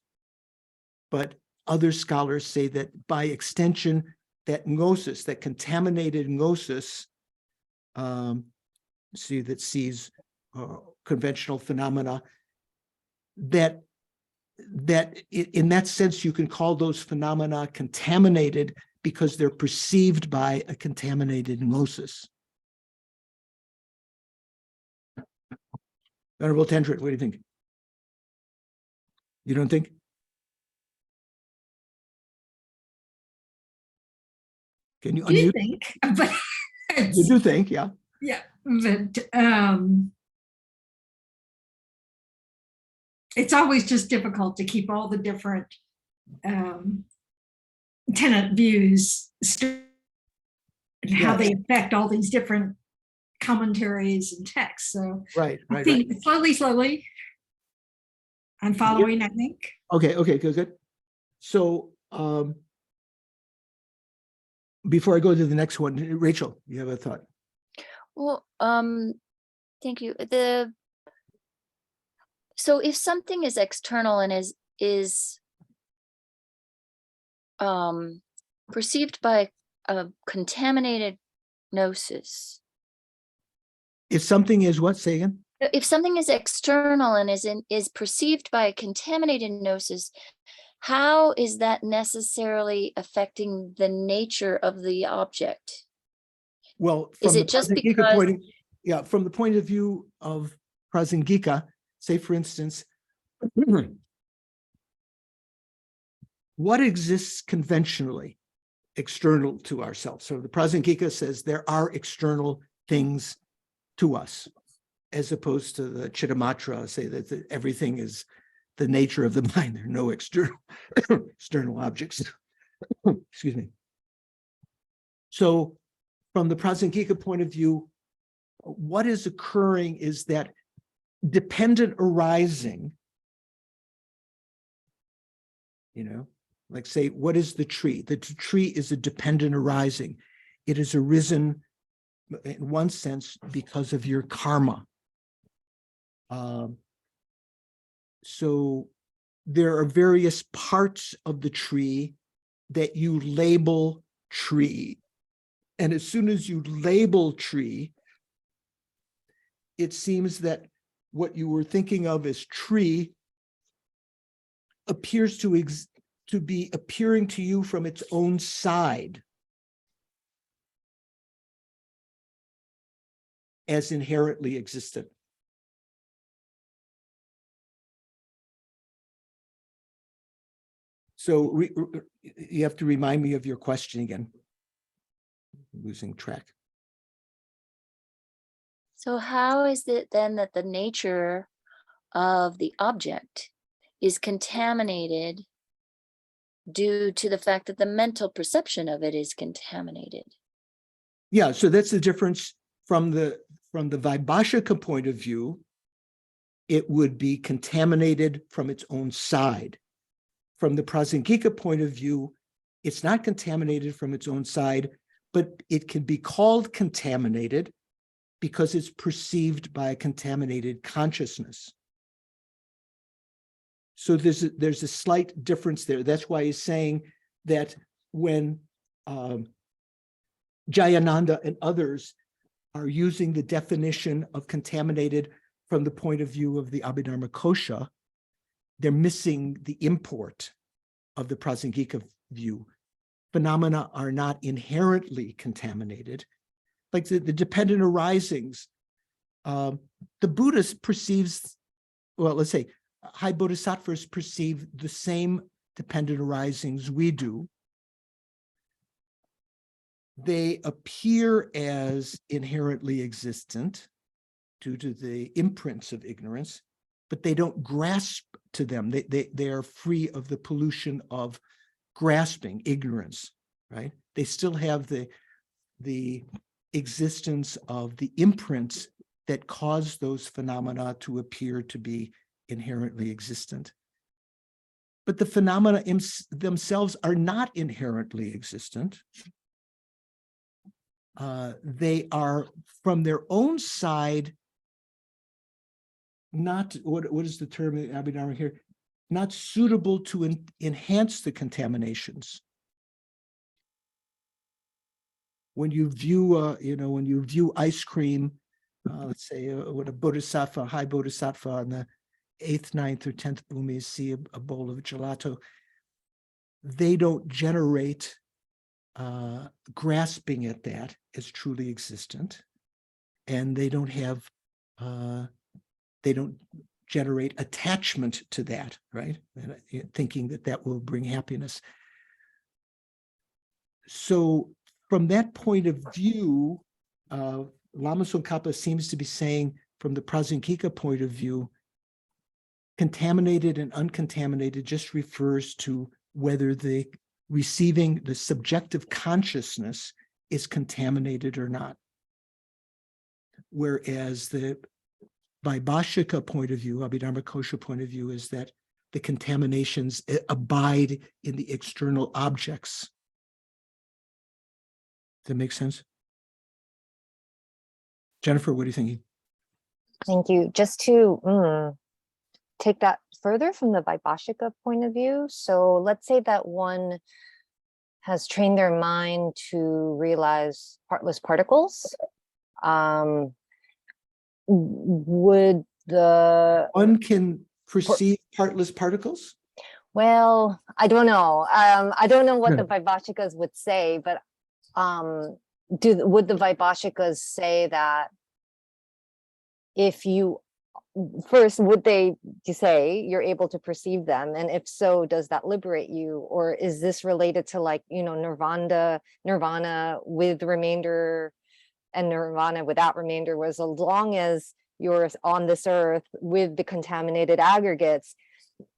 But other scholars say that by extension, that gnosis, that contaminated gnosis, that sees conventional phenomena, that in that sense, you can call those phenomena contaminated because they're perceived by a contaminated gnosis. Venerable Tendrit, what do you think? You don't think? Can you unmute? Think, but you do think, yeah. Yeah, but it's always just difficult to keep all the different tenant views and how they affect all these different commentaries and texts. So right. Slowly, I'm following, I think. Okay, good. So before I go to the next one, Rachel, you have a thought? Well, thank you. So if something is external and is perceived by a contaminated gnosis. If something is what? Say again? If something is external and is perceived by a contaminated gnosis, how is that necessarily affecting the nature of the object? Well, is it just because? From the point of view of Prasangika, say for instance, what exists conventionally external to ourselves? So the Prasangika says there are external things to us, as opposed to the Chittamatra say that everything is the nature of the mind. There are no external objects. Excuse me. So from the Prasangika point of view, what is occurring is that dependent arising, like say, what is the tree? The tree is a dependent arising. It has arisen in one sense because of your karma. So there are various parts of the tree that you label tree. And as soon as you label tree, it seems that what you were thinking of as tree appears to be appearing to you from its own side as inherently existent. So you have to remind me of your question again. I'm losing track. So how is it then that the nature of the object is contaminated due to the fact that the mental perception of it is contaminated? Yeah, so that's the difference from the Vaibhashika point of view. It would be contaminated from its own side. From the Prasangika point of view, it's not contaminated from its own side, but it can be called contaminated because it's perceived by a contaminated consciousness. So there's a slight difference there. That's why he's saying that when Jayananda and others are using the definition of contaminated from the point of view of the Abhidharma Kosha, they're missing the import of the Prasangika view. phenomena are not inherently contaminated. Like the dependent arisings, the Buddhist perceives, well, let's say high bodhisattvas perceive the same dependent arisings we do. They appear as inherently existent due to the imprints of ignorance, but they don't grasp to them. They are free of the pollution of grasping, ignorance, right? They still have the existence of the imprints that cause those phenomena to appear to be inherently existent. But the phenomena themselves are not inherently existent. They are from their own side, not, what is the term Abhidharma here? Not suitable to enhance the contaminations. When you view, when you view ice cream, let's say when a bodhisattva, high bodhisattva on the 8th, 9th, or 10th bhumis see a bowl of gelato, they don't generate grasping at that as truly existent, and they don't have, they don't generate attachment to that, right? Thinking that that will bring happiness. So from that point of view, Lama Tsongkhapa seems to be saying, from the Prasangika point of view, contaminated and uncontaminated just refers to whether the receiving the subjective consciousness is contaminated or not. Whereas the Vaibhashika point of view, Abhidharma Kosha point of view, is that the contaminations abide in the external objects. Does that make sense? Jennifer, what are you thinking? Thank you. Just to take that further from the Vaibhashika point of view. So let's say that one has trained their mind to realize partless particles. Would the... One can perceive partless particles? Well, I don't know. I don't know what the Vaibhashikas would say, but would the Vaibhashikas say that if you first, would they say you're able to perceive them? And if so, does that liberate you? Or is this related to, like, nirvana with remainder and nirvana without remainder, was as long as you're on this earth with the contaminated aggregates,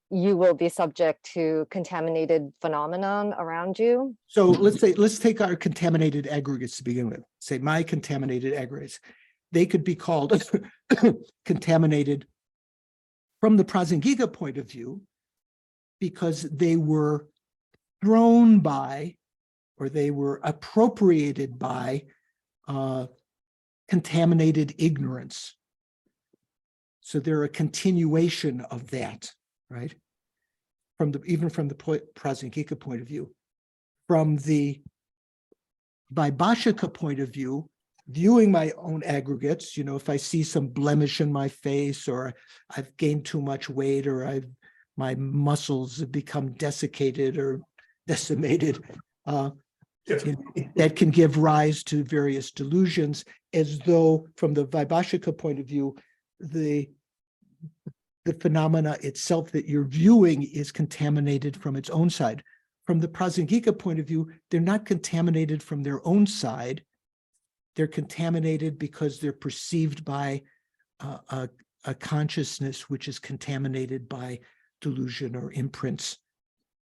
you will be subject to contaminated phenomenon around you? So let's take our contaminated aggregates to begin with. Say my contaminated aggregates. They could be called contaminated from the Prasangika point of view because they were thrown by, or they were appropriated by, contaminated ignorance. So they're a continuation of that, right? Even from the Prasangika point of view. From the Vaibhashika point of view, viewing my own aggregates, if I see some blemish in my face, or I've gained too much weight, or my muscles have become desiccated or decimated, that can give rise to various delusions, as though from the Vaibhashika point of view, the phenomena itself that you're viewing is contaminated from its own side. From the Prasangika point of view, they're not contaminated from their own side. They're contaminated because they're perceived by a consciousness which is contaminated by delusion or imprints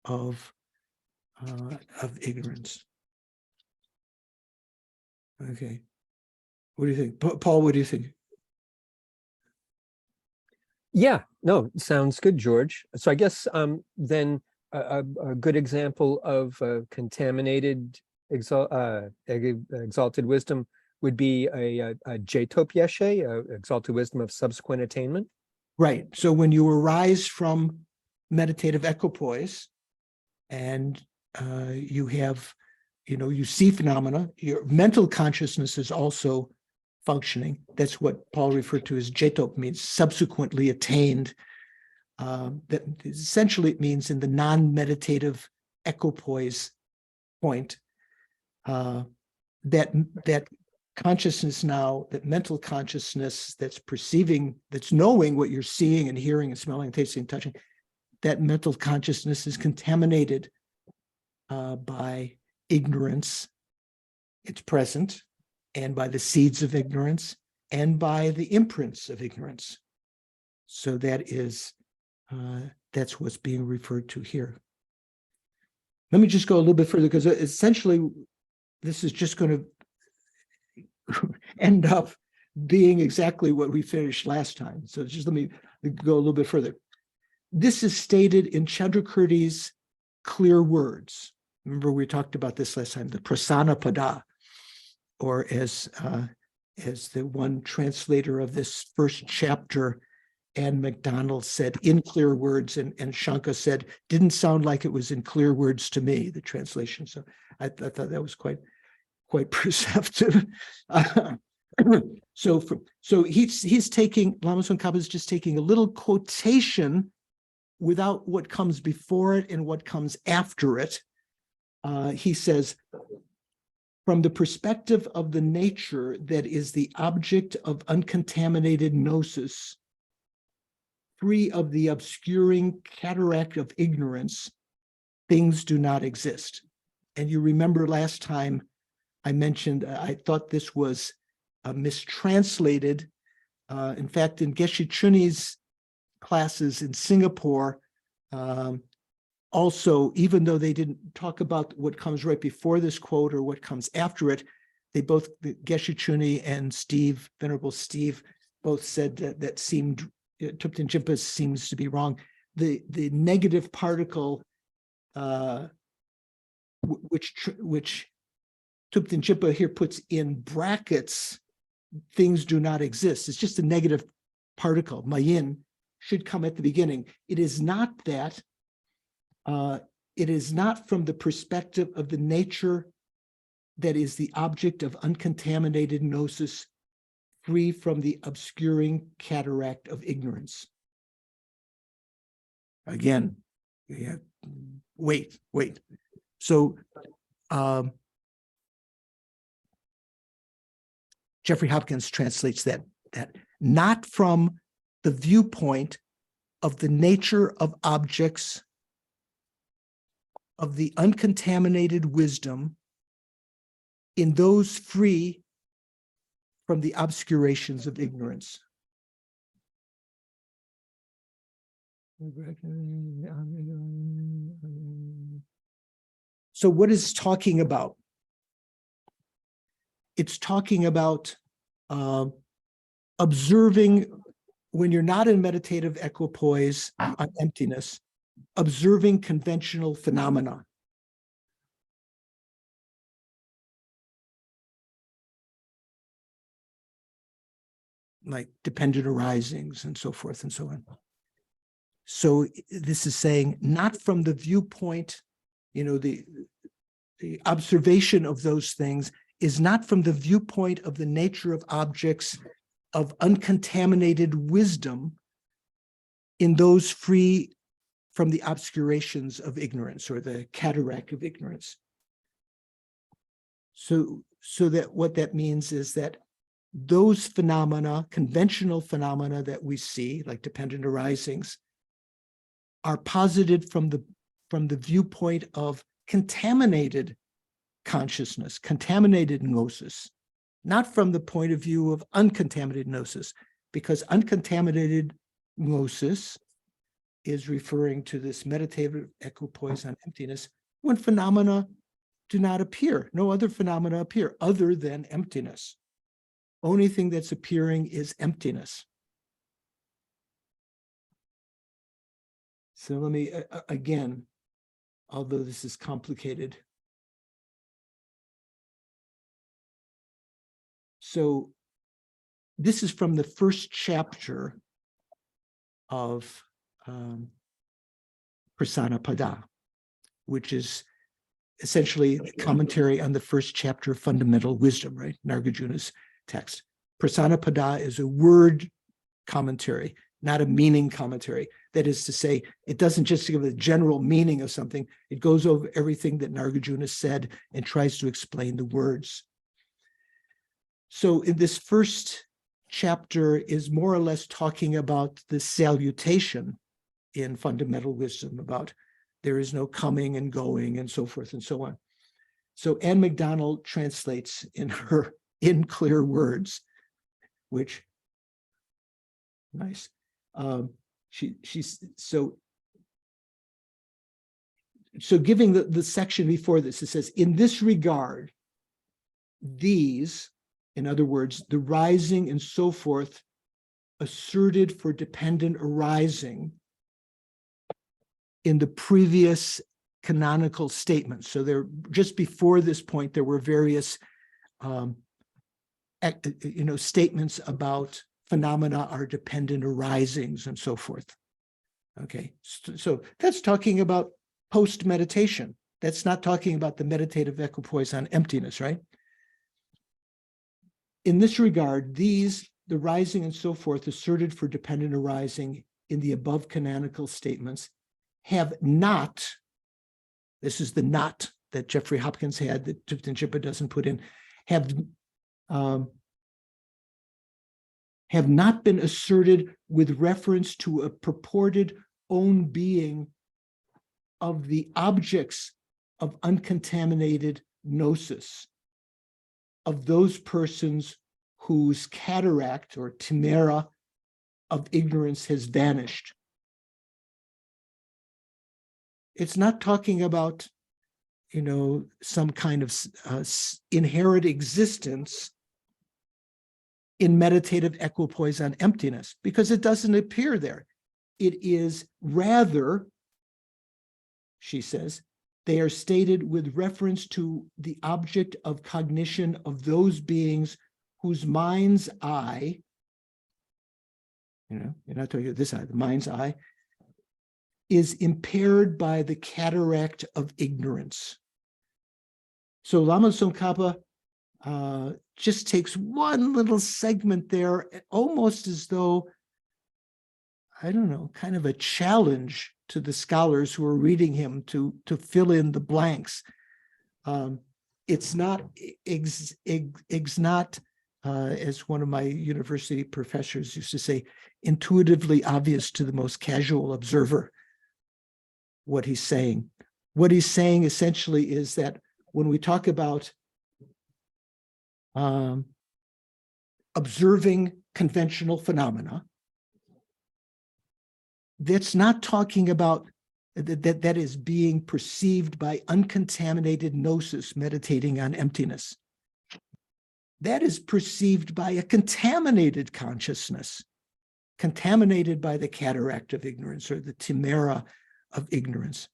of ignorance. Okay. What do you think? Paul, what do you think? Yeah, no, sounds good, George. So I guess then a good example of contaminated exalted wisdom would be a Jetop Yeshe, exalted wisdom of subsequent attainment. Right. So when you arise from meditative equipoise and you have, you see phenomena, your mental consciousness is also functioning. That's what Paul referred to as Jetop, means subsequently attained. That essentially it means in the non-meditative equipoise point, that consciousness now, that mental consciousness that's perceiving, that's knowing what you're seeing and hearing and smelling, tasting and touching, that mental consciousness is contaminated by ignorance. It's present, and by the seeds of ignorance, and by the imprints of ignorance. So that is, that's what's being referred to here. Let me just go a little bit further, because essentially this is just going to end up being exactly what we finished last time. So just let me go a little bit further. This is stated in Chandrakirti's clear words. Remember, we talked about this last time, the prasana pada, or as the one translator of this first chapter, Anne MacDonald, said, in clear words, and Shanka said, didn't sound like it was in clear words to me, the translation. So I thought that was quite perceptive. So he's taking, Lama Tsongkhapa is just taking a little quotation without what comes before it and what comes after it. He says, from the perspective of the nature that is the object of uncontaminated gnosis, free of the obscuring cataract of ignorance, things do not exist. And you remember last time I mentioned, I thought this was mistranslated. In fact, in Geshe Chuni's classes in Singapore, also, even though they didn't talk about what comes right before this quote or what comes after it, they both, Geshe Chuni and Steve, Venerable Steve, both said that seemed, Thupten Jinpa seems to be wrong. The negative particle, which Thupten Jinpa here puts in brackets, things do not exist. It's just a negative particle. Mayin should come at the beginning. It is not that. It is not from the perspective of the nature that is the object of uncontaminated gnosis, free from the obscuring cataract of ignorance. Again, wait. So Jeffrey Hopkins translates that not from the viewpoint of the nature of objects of the uncontaminated wisdom in those free from the obscurations of ignorance. So what is it talking about? It's talking about observing, when you're not in meditative equipoise on emptiness, observing conventional phenomena. Like dependent arisings and so forth and so on. So this is saying, not from the viewpoint, the observation of those things is not from the viewpoint of the nature of objects of uncontaminated wisdom in those free from the obscurations of ignorance or the cataract of ignorance. So that what that means is that those phenomena, conventional phenomena that we see, like dependent arisings, are posited from the viewpoint of contaminated consciousness, contaminated gnosis, not from the point of view of uncontaminated gnosis, because uncontaminated gnosis is referring to this meditative equipoise on emptiness when phenomena do not appear. No other phenomena appear other than emptiness. Only thing that's appearing is emptiness. So let me, again, although this is complicated. So this is from the first chapter of Prasana Pada, which is essentially a commentary on the first chapter of Fundamental Wisdom, right? Nagarjuna's text. Prasana Pada is a word commentary. not a meaning commentary. That is to say, it doesn't just give a general meaning of something. It goes over everything that Nagarjuna said and tries to explain the words. So in this first chapter is more or less talking about the salutation in fundamental wisdom, about there is no coming and going and so forth and so on. So Anne MacDonald translates in her in clear words, which nice. She's so giving the section before this, it says, in this regard, these, in other words, the rising and so forth, asserted for dependent arising in the previous canonical statements. So there, just before this point, there were various, statements about phenomena are dependent arisings and so forth. Okay, so that's talking about post-meditation. That's not talking about the meditative equipoise on emptiness, right? In this regard, these, the rising and so forth, asserted for dependent arising in the above canonical statements, have not, this is the not that Jeffrey Hopkins had that Tifton Chippa doesn't put in, have not been asserted with reference to a purported own being of the objects of uncontaminated gnosis, of those persons whose cataract or chimera of ignorance has vanished. It's not talking about, some kind of inherent existence in meditative equipoise on emptiness, because it doesn't appear there. It is rather, she says, they are stated with reference to the object of cognition of those beings whose mind's eye, you're not talking about this eye, the mind's eye, is impaired by the cataract of ignorance. So Lama Tsongkhapa just takes one little segment there, almost as though, I don't know, kind of a challenge to the scholars who are reading him to fill in the blanks. It's not, as one of my university professors used to say, intuitively obvious to the most casual observer what he's saying. What he's saying essentially is that when we talk about observing conventional phenomena, that's not talking about that is being perceived by uncontaminated gnosis meditating on emptiness. That is perceived by a contaminated consciousness, contaminated by the cataract of ignorance or the chimera of ignorance.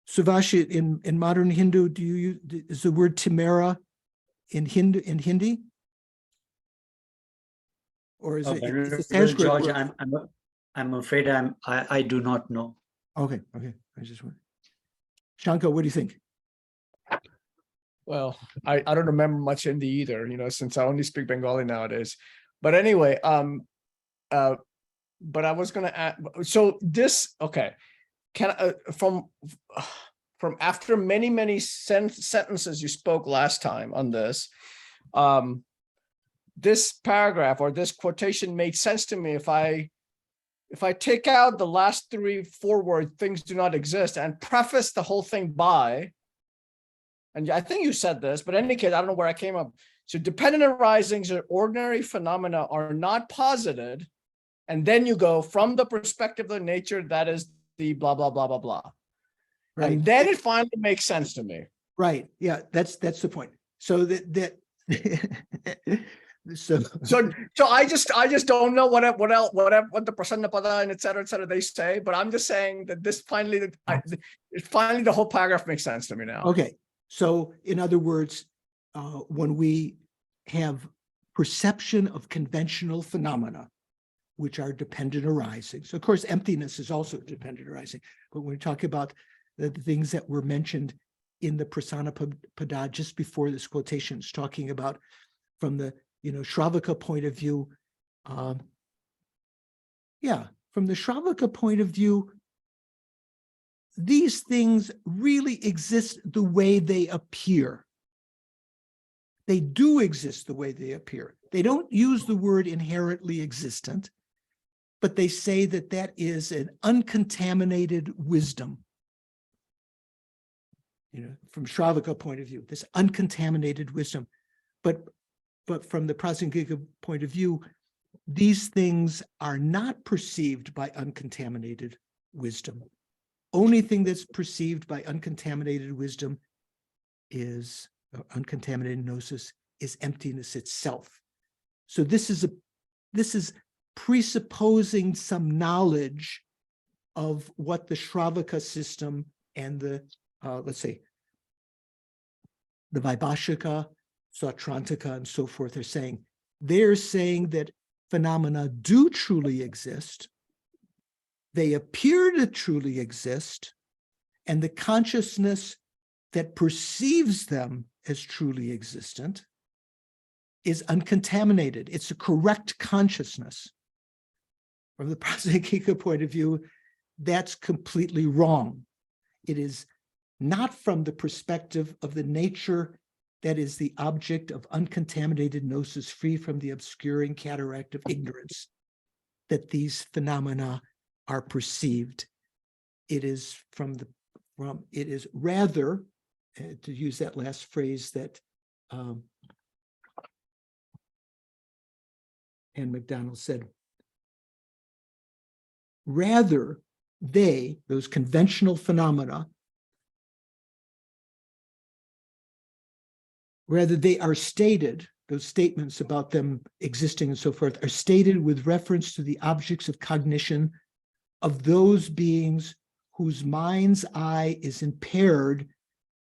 Suvashi, in modern Hindu, is the word chimera in Hindi? Or is it Sanskrit George, word? I'm afraid I do not know. Okay. I just want. Shankar, what do you think? Well, I don't remember much Hindi either, since I only speak Bengali nowadays. But anyway, but I was going to add, so this, okay, from after many sentences you spoke last time on this, this paragraph or this quotation makes sense to me if I take out the last 3-4 words, things do not exist, and preface the whole thing by, and I think you said this, but in any case, I don't know where I came up. So dependent arisings or ordinary phenomena are not posited. And then you go from the perspective of nature, that is the blah, blah, blah, blah, blah. Right. And then it finally makes sense to me. Right. Yeah, that's the point. So that so I just don't know what the prasanna pada and et cetera they say, but I'm just saying that this finally the whole paragraph makes sense to me now. Okay. So in other words, when we have perception of conventional phenomena, which are dependent arising. So of course, emptiness is also dependent arising. But when we talk about the things that were mentioned in the Prasana Pada just before this quotation, it's talking about from the Shravaka point of view, Yeah, from the Shravaka point of view, these things really exist the way they appear. They do exist the way they appear. They don't use the word inherently existent, but they say that that is an uncontaminated wisdom. You know, from Shravaka point of view, this uncontaminated wisdom. But from the Prasangika point of view, these things are not perceived by uncontaminated wisdom. Only thing that's perceived by uncontaminated wisdom is uncontaminated gnosis, is emptiness itself. So this is presupposing some knowledge of what the Shravaka system and the let's say the Vaibhashika, Sautrantika, and so forth are saying. They're saying that phenomena do truly exist. They appear to truly exist, and the consciousness that perceives them as truly existent is uncontaminated. It's a correct consciousness. From the Prasangika point of view, that's completely wrong. It is not from the perspective of the nature that is the object of uncontaminated gnosis, free from the obscuring cataract of ignorance, that these phenomena are perceived. It is it is rather, to use that last phrase that Anne McDonald said, rather those conventional phenomena, rather they are stated, those statements about them existing and so forth, are stated with reference to the objects of cognition of those beings whose mind's eye is impaired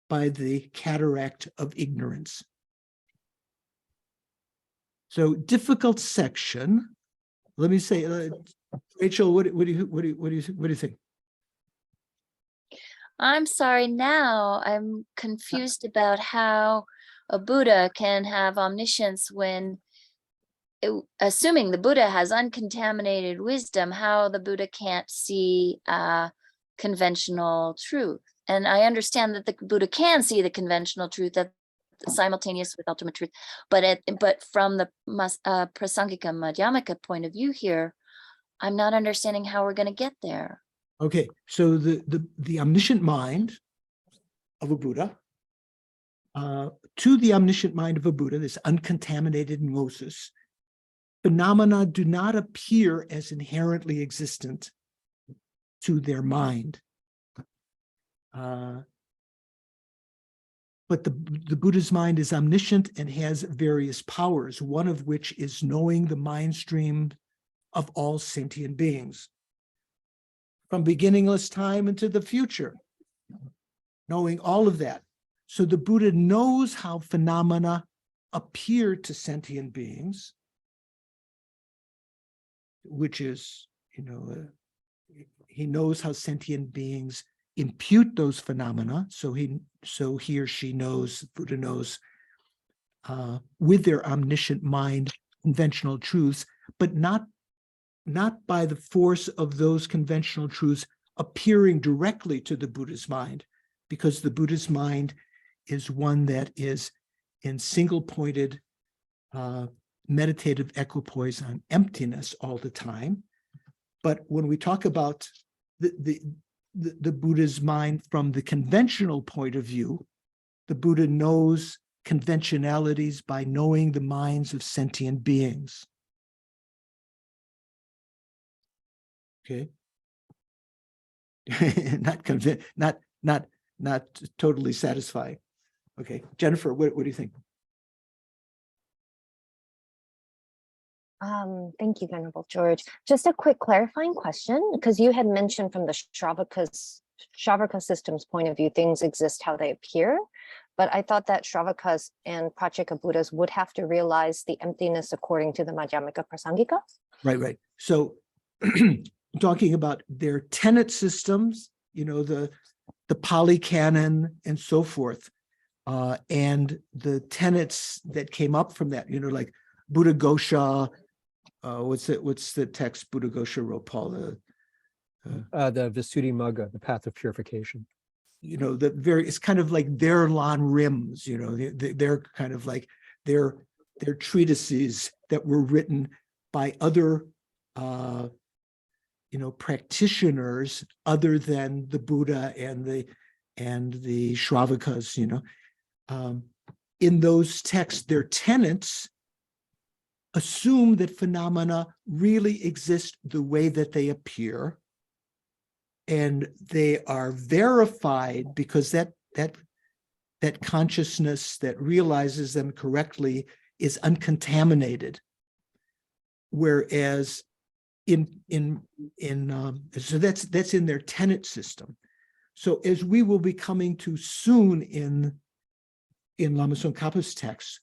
by the cataract of ignorance. So difficult section. Let me say, Rachel, what do you think? I'm sorry, now I'm confused about how a Buddha can have omniscience when, assuming the Buddha has uncontaminated wisdom, how the Buddha can't see conventional truth. And I understand that the Buddha can see the conventional truth, that simultaneous with ultimate truth, but from the Prasangika Madhyamaka point of view here, I'm not understanding how we're going to get there. Okay, so the omniscient mind of a Buddha, to the omniscient mind of a Buddha, this uncontaminated gnosis, phenomena do not appear as inherently existent to their mind. But the Buddha's mind is omniscient and has various powers, one of which is knowing the mind stream of all sentient beings, from beginningless time into the future, knowing all of that. So the Buddha knows how phenomena appear to sentient beings, which is, he knows how sentient beings impute those phenomena. So he or she knows, Buddha knows, with their omniscient mind, conventional truths, but not by the force of those conventional truths appearing directly to the Buddha's mind, because the Buddha's mind is one that is in single-pointed meditative equipoise on emptiness all the time. But when we talk about the Buddha's mind from the conventional point of view, the Buddha knows conventionalities by knowing the minds of sentient beings. Okay. not totally satisfying. Okay, Jennifer, what do you think? Thank you, Venerable George. Just a quick clarifying question, because you had mentioned from the Shravaka system's point of view, things exist how they appear. But I thought that Shravakas and Pratyeka Buddhas would have to realize the emptiness according to the Madhyamaka Prasangika. Right. So talking about their tenet systems, the Pali Canon and so forth, and the tenets that came up from that, like Buddha Ghosha, what's the text Buddha Gosha wrote, Paul? The Visuddhimagga, the path of purification. You know, it's kind of like their Lan Rims, you know, they're kind of like their treatises that were written by other you know, practitioners other than the Buddha and the Shravakas, you know. In those texts, their tenets assume that phenomena really exist the way that they appear, and they are verified because that consciousness that realizes them correctly is uncontaminated. Whereas so that's in their tenet system. So as we will be coming to soon in Lama Tsongkhapa's text,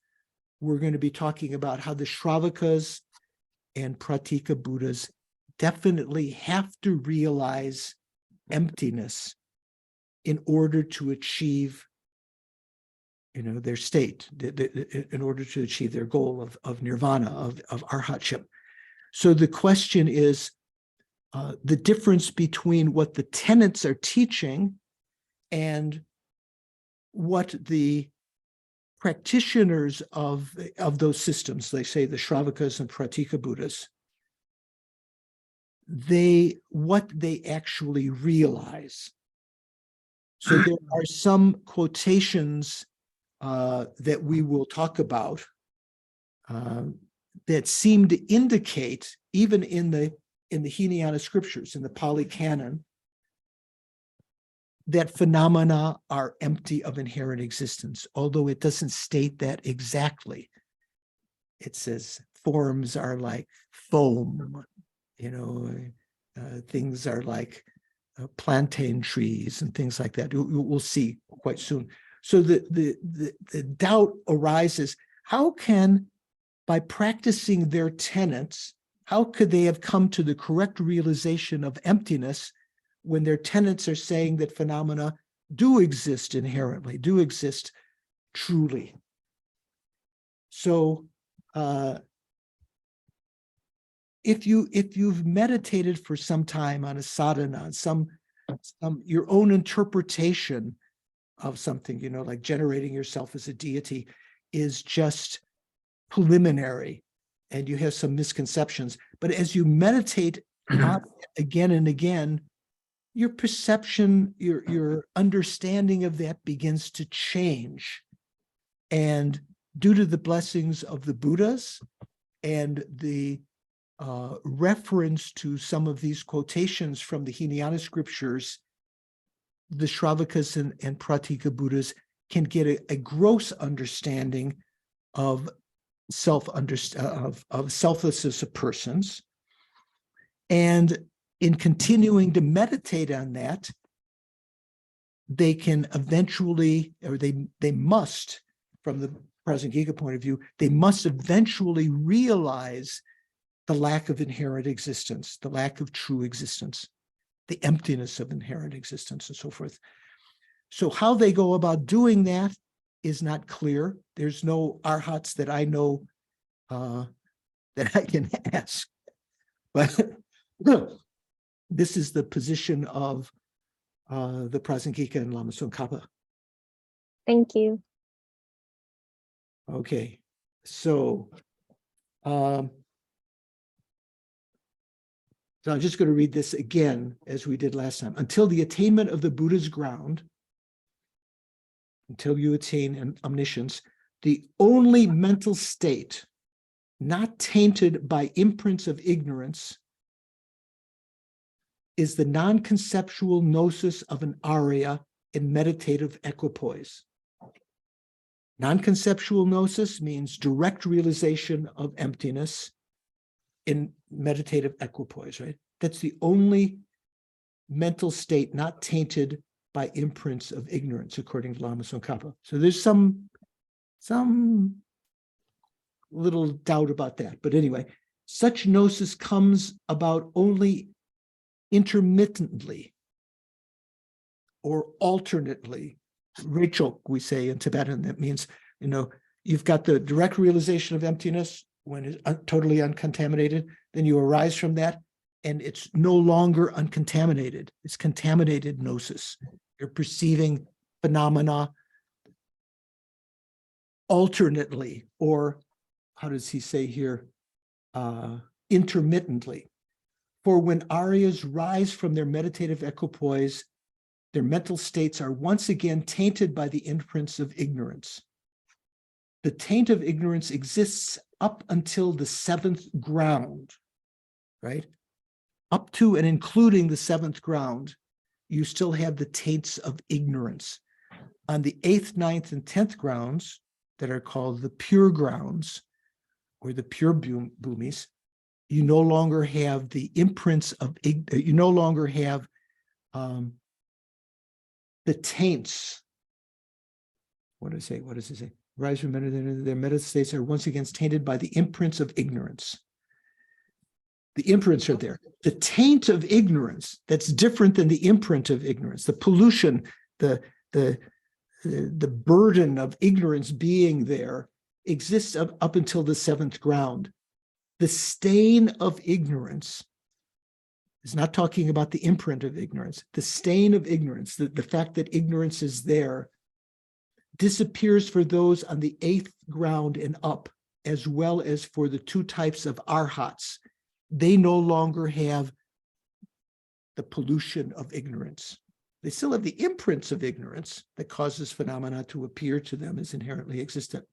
we're going to be talking about how the Shravakas and Pratika Buddhas definitely have to realize emptiness in order to achieve, you know, their state, in order to achieve their goal of nirvana, of arhatship. So the question is the difference between what the tenets are teaching and what the practitioners of those systems, they say the Shravakas and Pratika Buddhas, what they actually realize. So there are some quotations that we will talk about that seem to indicate, even in the Hinayana scriptures, in the Pali Canon, that phenomena are empty of inherent existence, although it doesn't state that exactly. It says forms are like foam, you know, things are like plantain trees and things like that. We'll see quite soon. So the doubt arises, how can, by practicing their tenets, how could they have come to the correct realization of emptiness when their tenets are saying that phenomena do exist inherently, do exist truly? So if you've meditated for some time on a sadhana, some your own interpretation of something, you know, like generating yourself as a deity is just preliminary, and you have some misconceptions. But as you meditate on it again and again, your perception, your understanding of that begins to change. And due to the blessings of the Buddhas and the reference to some of these quotations from the Hinayana scriptures, the Shravakas and Pratika Buddhas can get a gross understanding of selflessness of persons. And in continuing to meditate on that, they can eventually, or they must, from the Prasangika point of view, they must eventually realize the lack of inherent existence, the lack of true existence, the emptiness of inherent existence, and so forth. So how they go about doing that is not clear. There's no arhats that I know that I can ask. But this is the position of the Prasangika and Lama Tsongkhapa. Thank you. Okay, so I'm just going to read this again as we did last time. Until the attainment of the Buddha's ground, until you attain omniscience, the only mental state not tainted by imprints of ignorance is the non-conceptual gnosis of an Arya in meditative equipoise. Non-conceptual gnosis means direct realization of emptiness in meditative equipoise, right? That's the only mental state not tainted by imprints of ignorance, according to Lama Tsongkhapa. So there's some little doubt about that. But anyway, such gnosis comes about only intermittently or alternately. Rachel, we say in Tibetan, that means, you know, you've got the direct realization of emptiness, when it's totally uncontaminated, then you arise from that, and it's no longer uncontaminated. It's contaminated gnosis. You're perceiving phenomena alternately, or how does he say here? Intermittently. For when Aryas rise from their meditative equipoise, their mental states are once again tainted by the imprints of ignorance. The taint of ignorance exists up until the seventh ground, right? Up to and including the seventh ground, you still have the taints of ignorance. On the 8th, 9th, and 10th grounds, that are called the pure grounds, or the pure bhumis, you no longer have the imprints of, you no longer have the taints. What does it say? Rise from their meta states are once again tainted by the imprints of ignorance. The imprints are there. The taint of ignorance, that's different than the imprint of ignorance. The pollution, the burden of ignorance being there exists up until the seventh ground. The stain of ignorance is not talking about the imprint of ignorance. The stain of ignorance, the fact that ignorance is there, disappears for those on the 8th ground and up, as well as for the two types of arhats. They no longer have the pollution of ignorance. They still have the imprints of ignorance that causes phenomena to appear to them as inherently existent.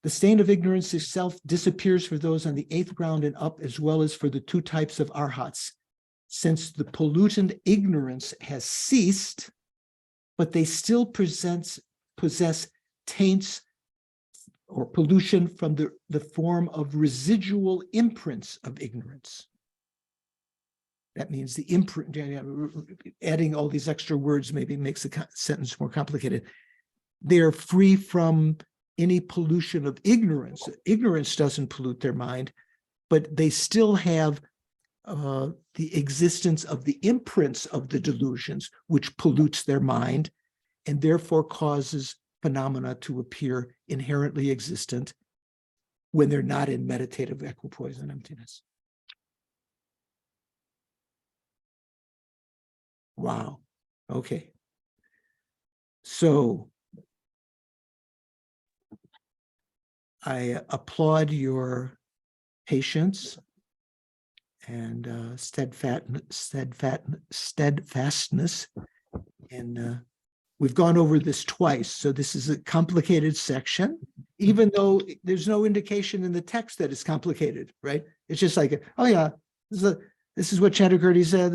The stain of ignorance itself disappears for those on the 8th ground and up, as well as for the two types of arhats. Since the pollutant ignorance has ceased, but they still possess taints or pollution from the form of residual imprints of ignorance. That means the imprint, adding all these extra words maybe makes the sentence more complicated. They are free from any pollution of ignorance. Ignorance doesn't pollute their mind, but they still have the existence of the imprints of the delusions, which pollutes their mind and therefore causes phenomena to appear inherently existent when they're not in meditative equipoise and emptiness. Wow. Okay. So I applaud your patience and steadfastness. And we've gone over this twice, so this is a complicated section, even though there's no indication in the text that it's complicated, right? It's just like, oh yeah, this is what Chandrakirti said.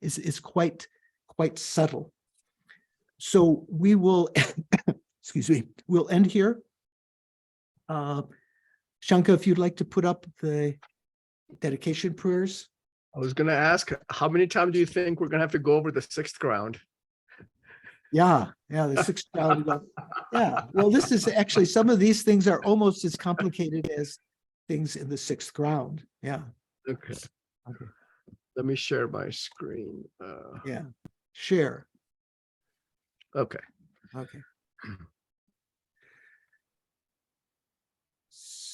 It's quite subtle. So we will, excuse me, we'll end here. Shanka, if you'd like to put up the dedication prayers. I was going to ask, how many times do you think we're going to have to go over the 6th ground? Yeah, the 6th ground. Yeah, well, this is actually, some of these things are almost as complicated as things in the 6th ground. Yeah. Okay. Let me share my screen. Yeah, share. Okay.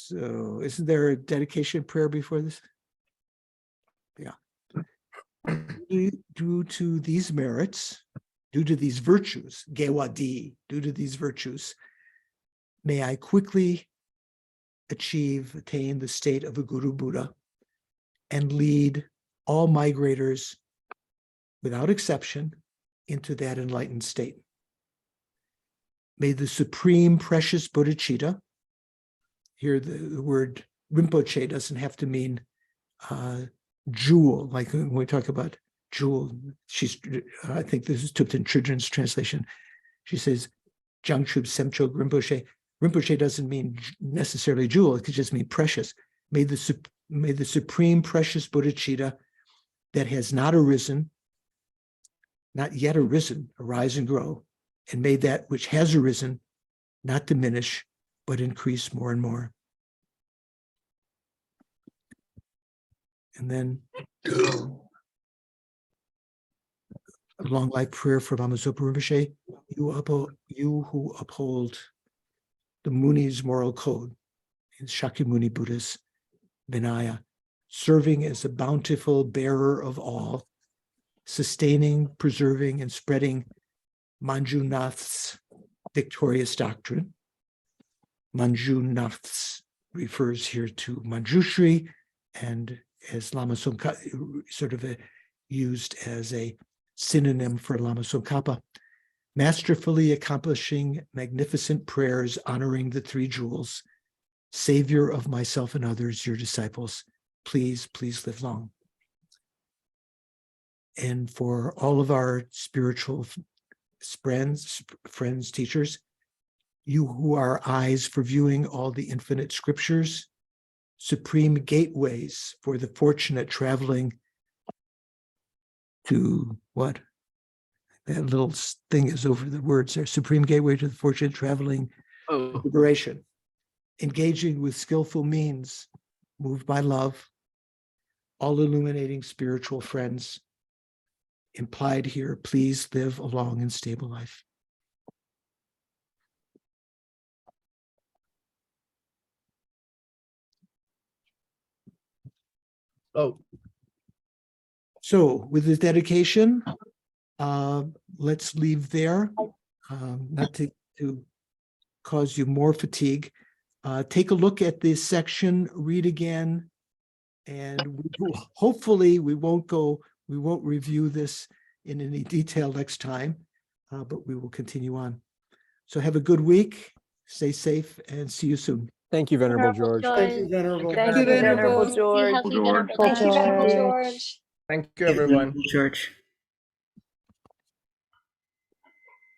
So isn't there a dedication prayer before this? Yeah. Due to these merits, due to these virtues, gewadi, due to these virtues, may I quickly attain the state of a Guru Buddha and lead all migrators without exception into that enlightened state. May the supreme precious Bodhicitta, here the word Rinpoche doesn't have to mean jewel, like when we talk about jewel, I think this is Thupten Tridren's translation. She says, Jangchub Semchog Rinpoche. Rinpoche doesn't mean necessarily jewel, it could just mean precious. May the supreme precious Bodhicitta that has not yet arisen, arise and grow, and may that which has arisen not diminish, but increase more and more. And then a long life prayer for Lama Zopa Rinpoche, you who uphold the Muni's moral code, in Shakyamuni Buddha's Vinaya, serving as a bountiful bearer of all, sustaining, preserving, and spreading Manjunath's victorious doctrine. Manjunath's refers here to Manjushri, and as Lama Tsongkhapa, sort of used as a synonym for Lama Tsongkhapa, masterfully accomplishing magnificent prayers honoring the three jewels, Savior of myself and others, your disciples, please live long. And for all of our spiritual friends, teachers, you who are eyes for viewing all the infinite scriptures, supreme gateways for the fortunate traveling to what? That little thing is over the words there. Supreme gateway to the fortunate traveling liberation. Engaging with skillful means, moved by love, all illuminating spiritual friends. Implied here, please live a long and stable life. Oh, So with this dedication, let's leave there, not to cause you more fatigue. Take a look at this section, read again, and hopefully we won't review this in any detail next time, but we will continue on. So have a good week, stay safe, and see you soon. Thank you, Venerable George. Thank you, Venerable. Thank you, Venerable George. Healthy, Venerable Thank you, Venerable George. George. thank you, everyone. George.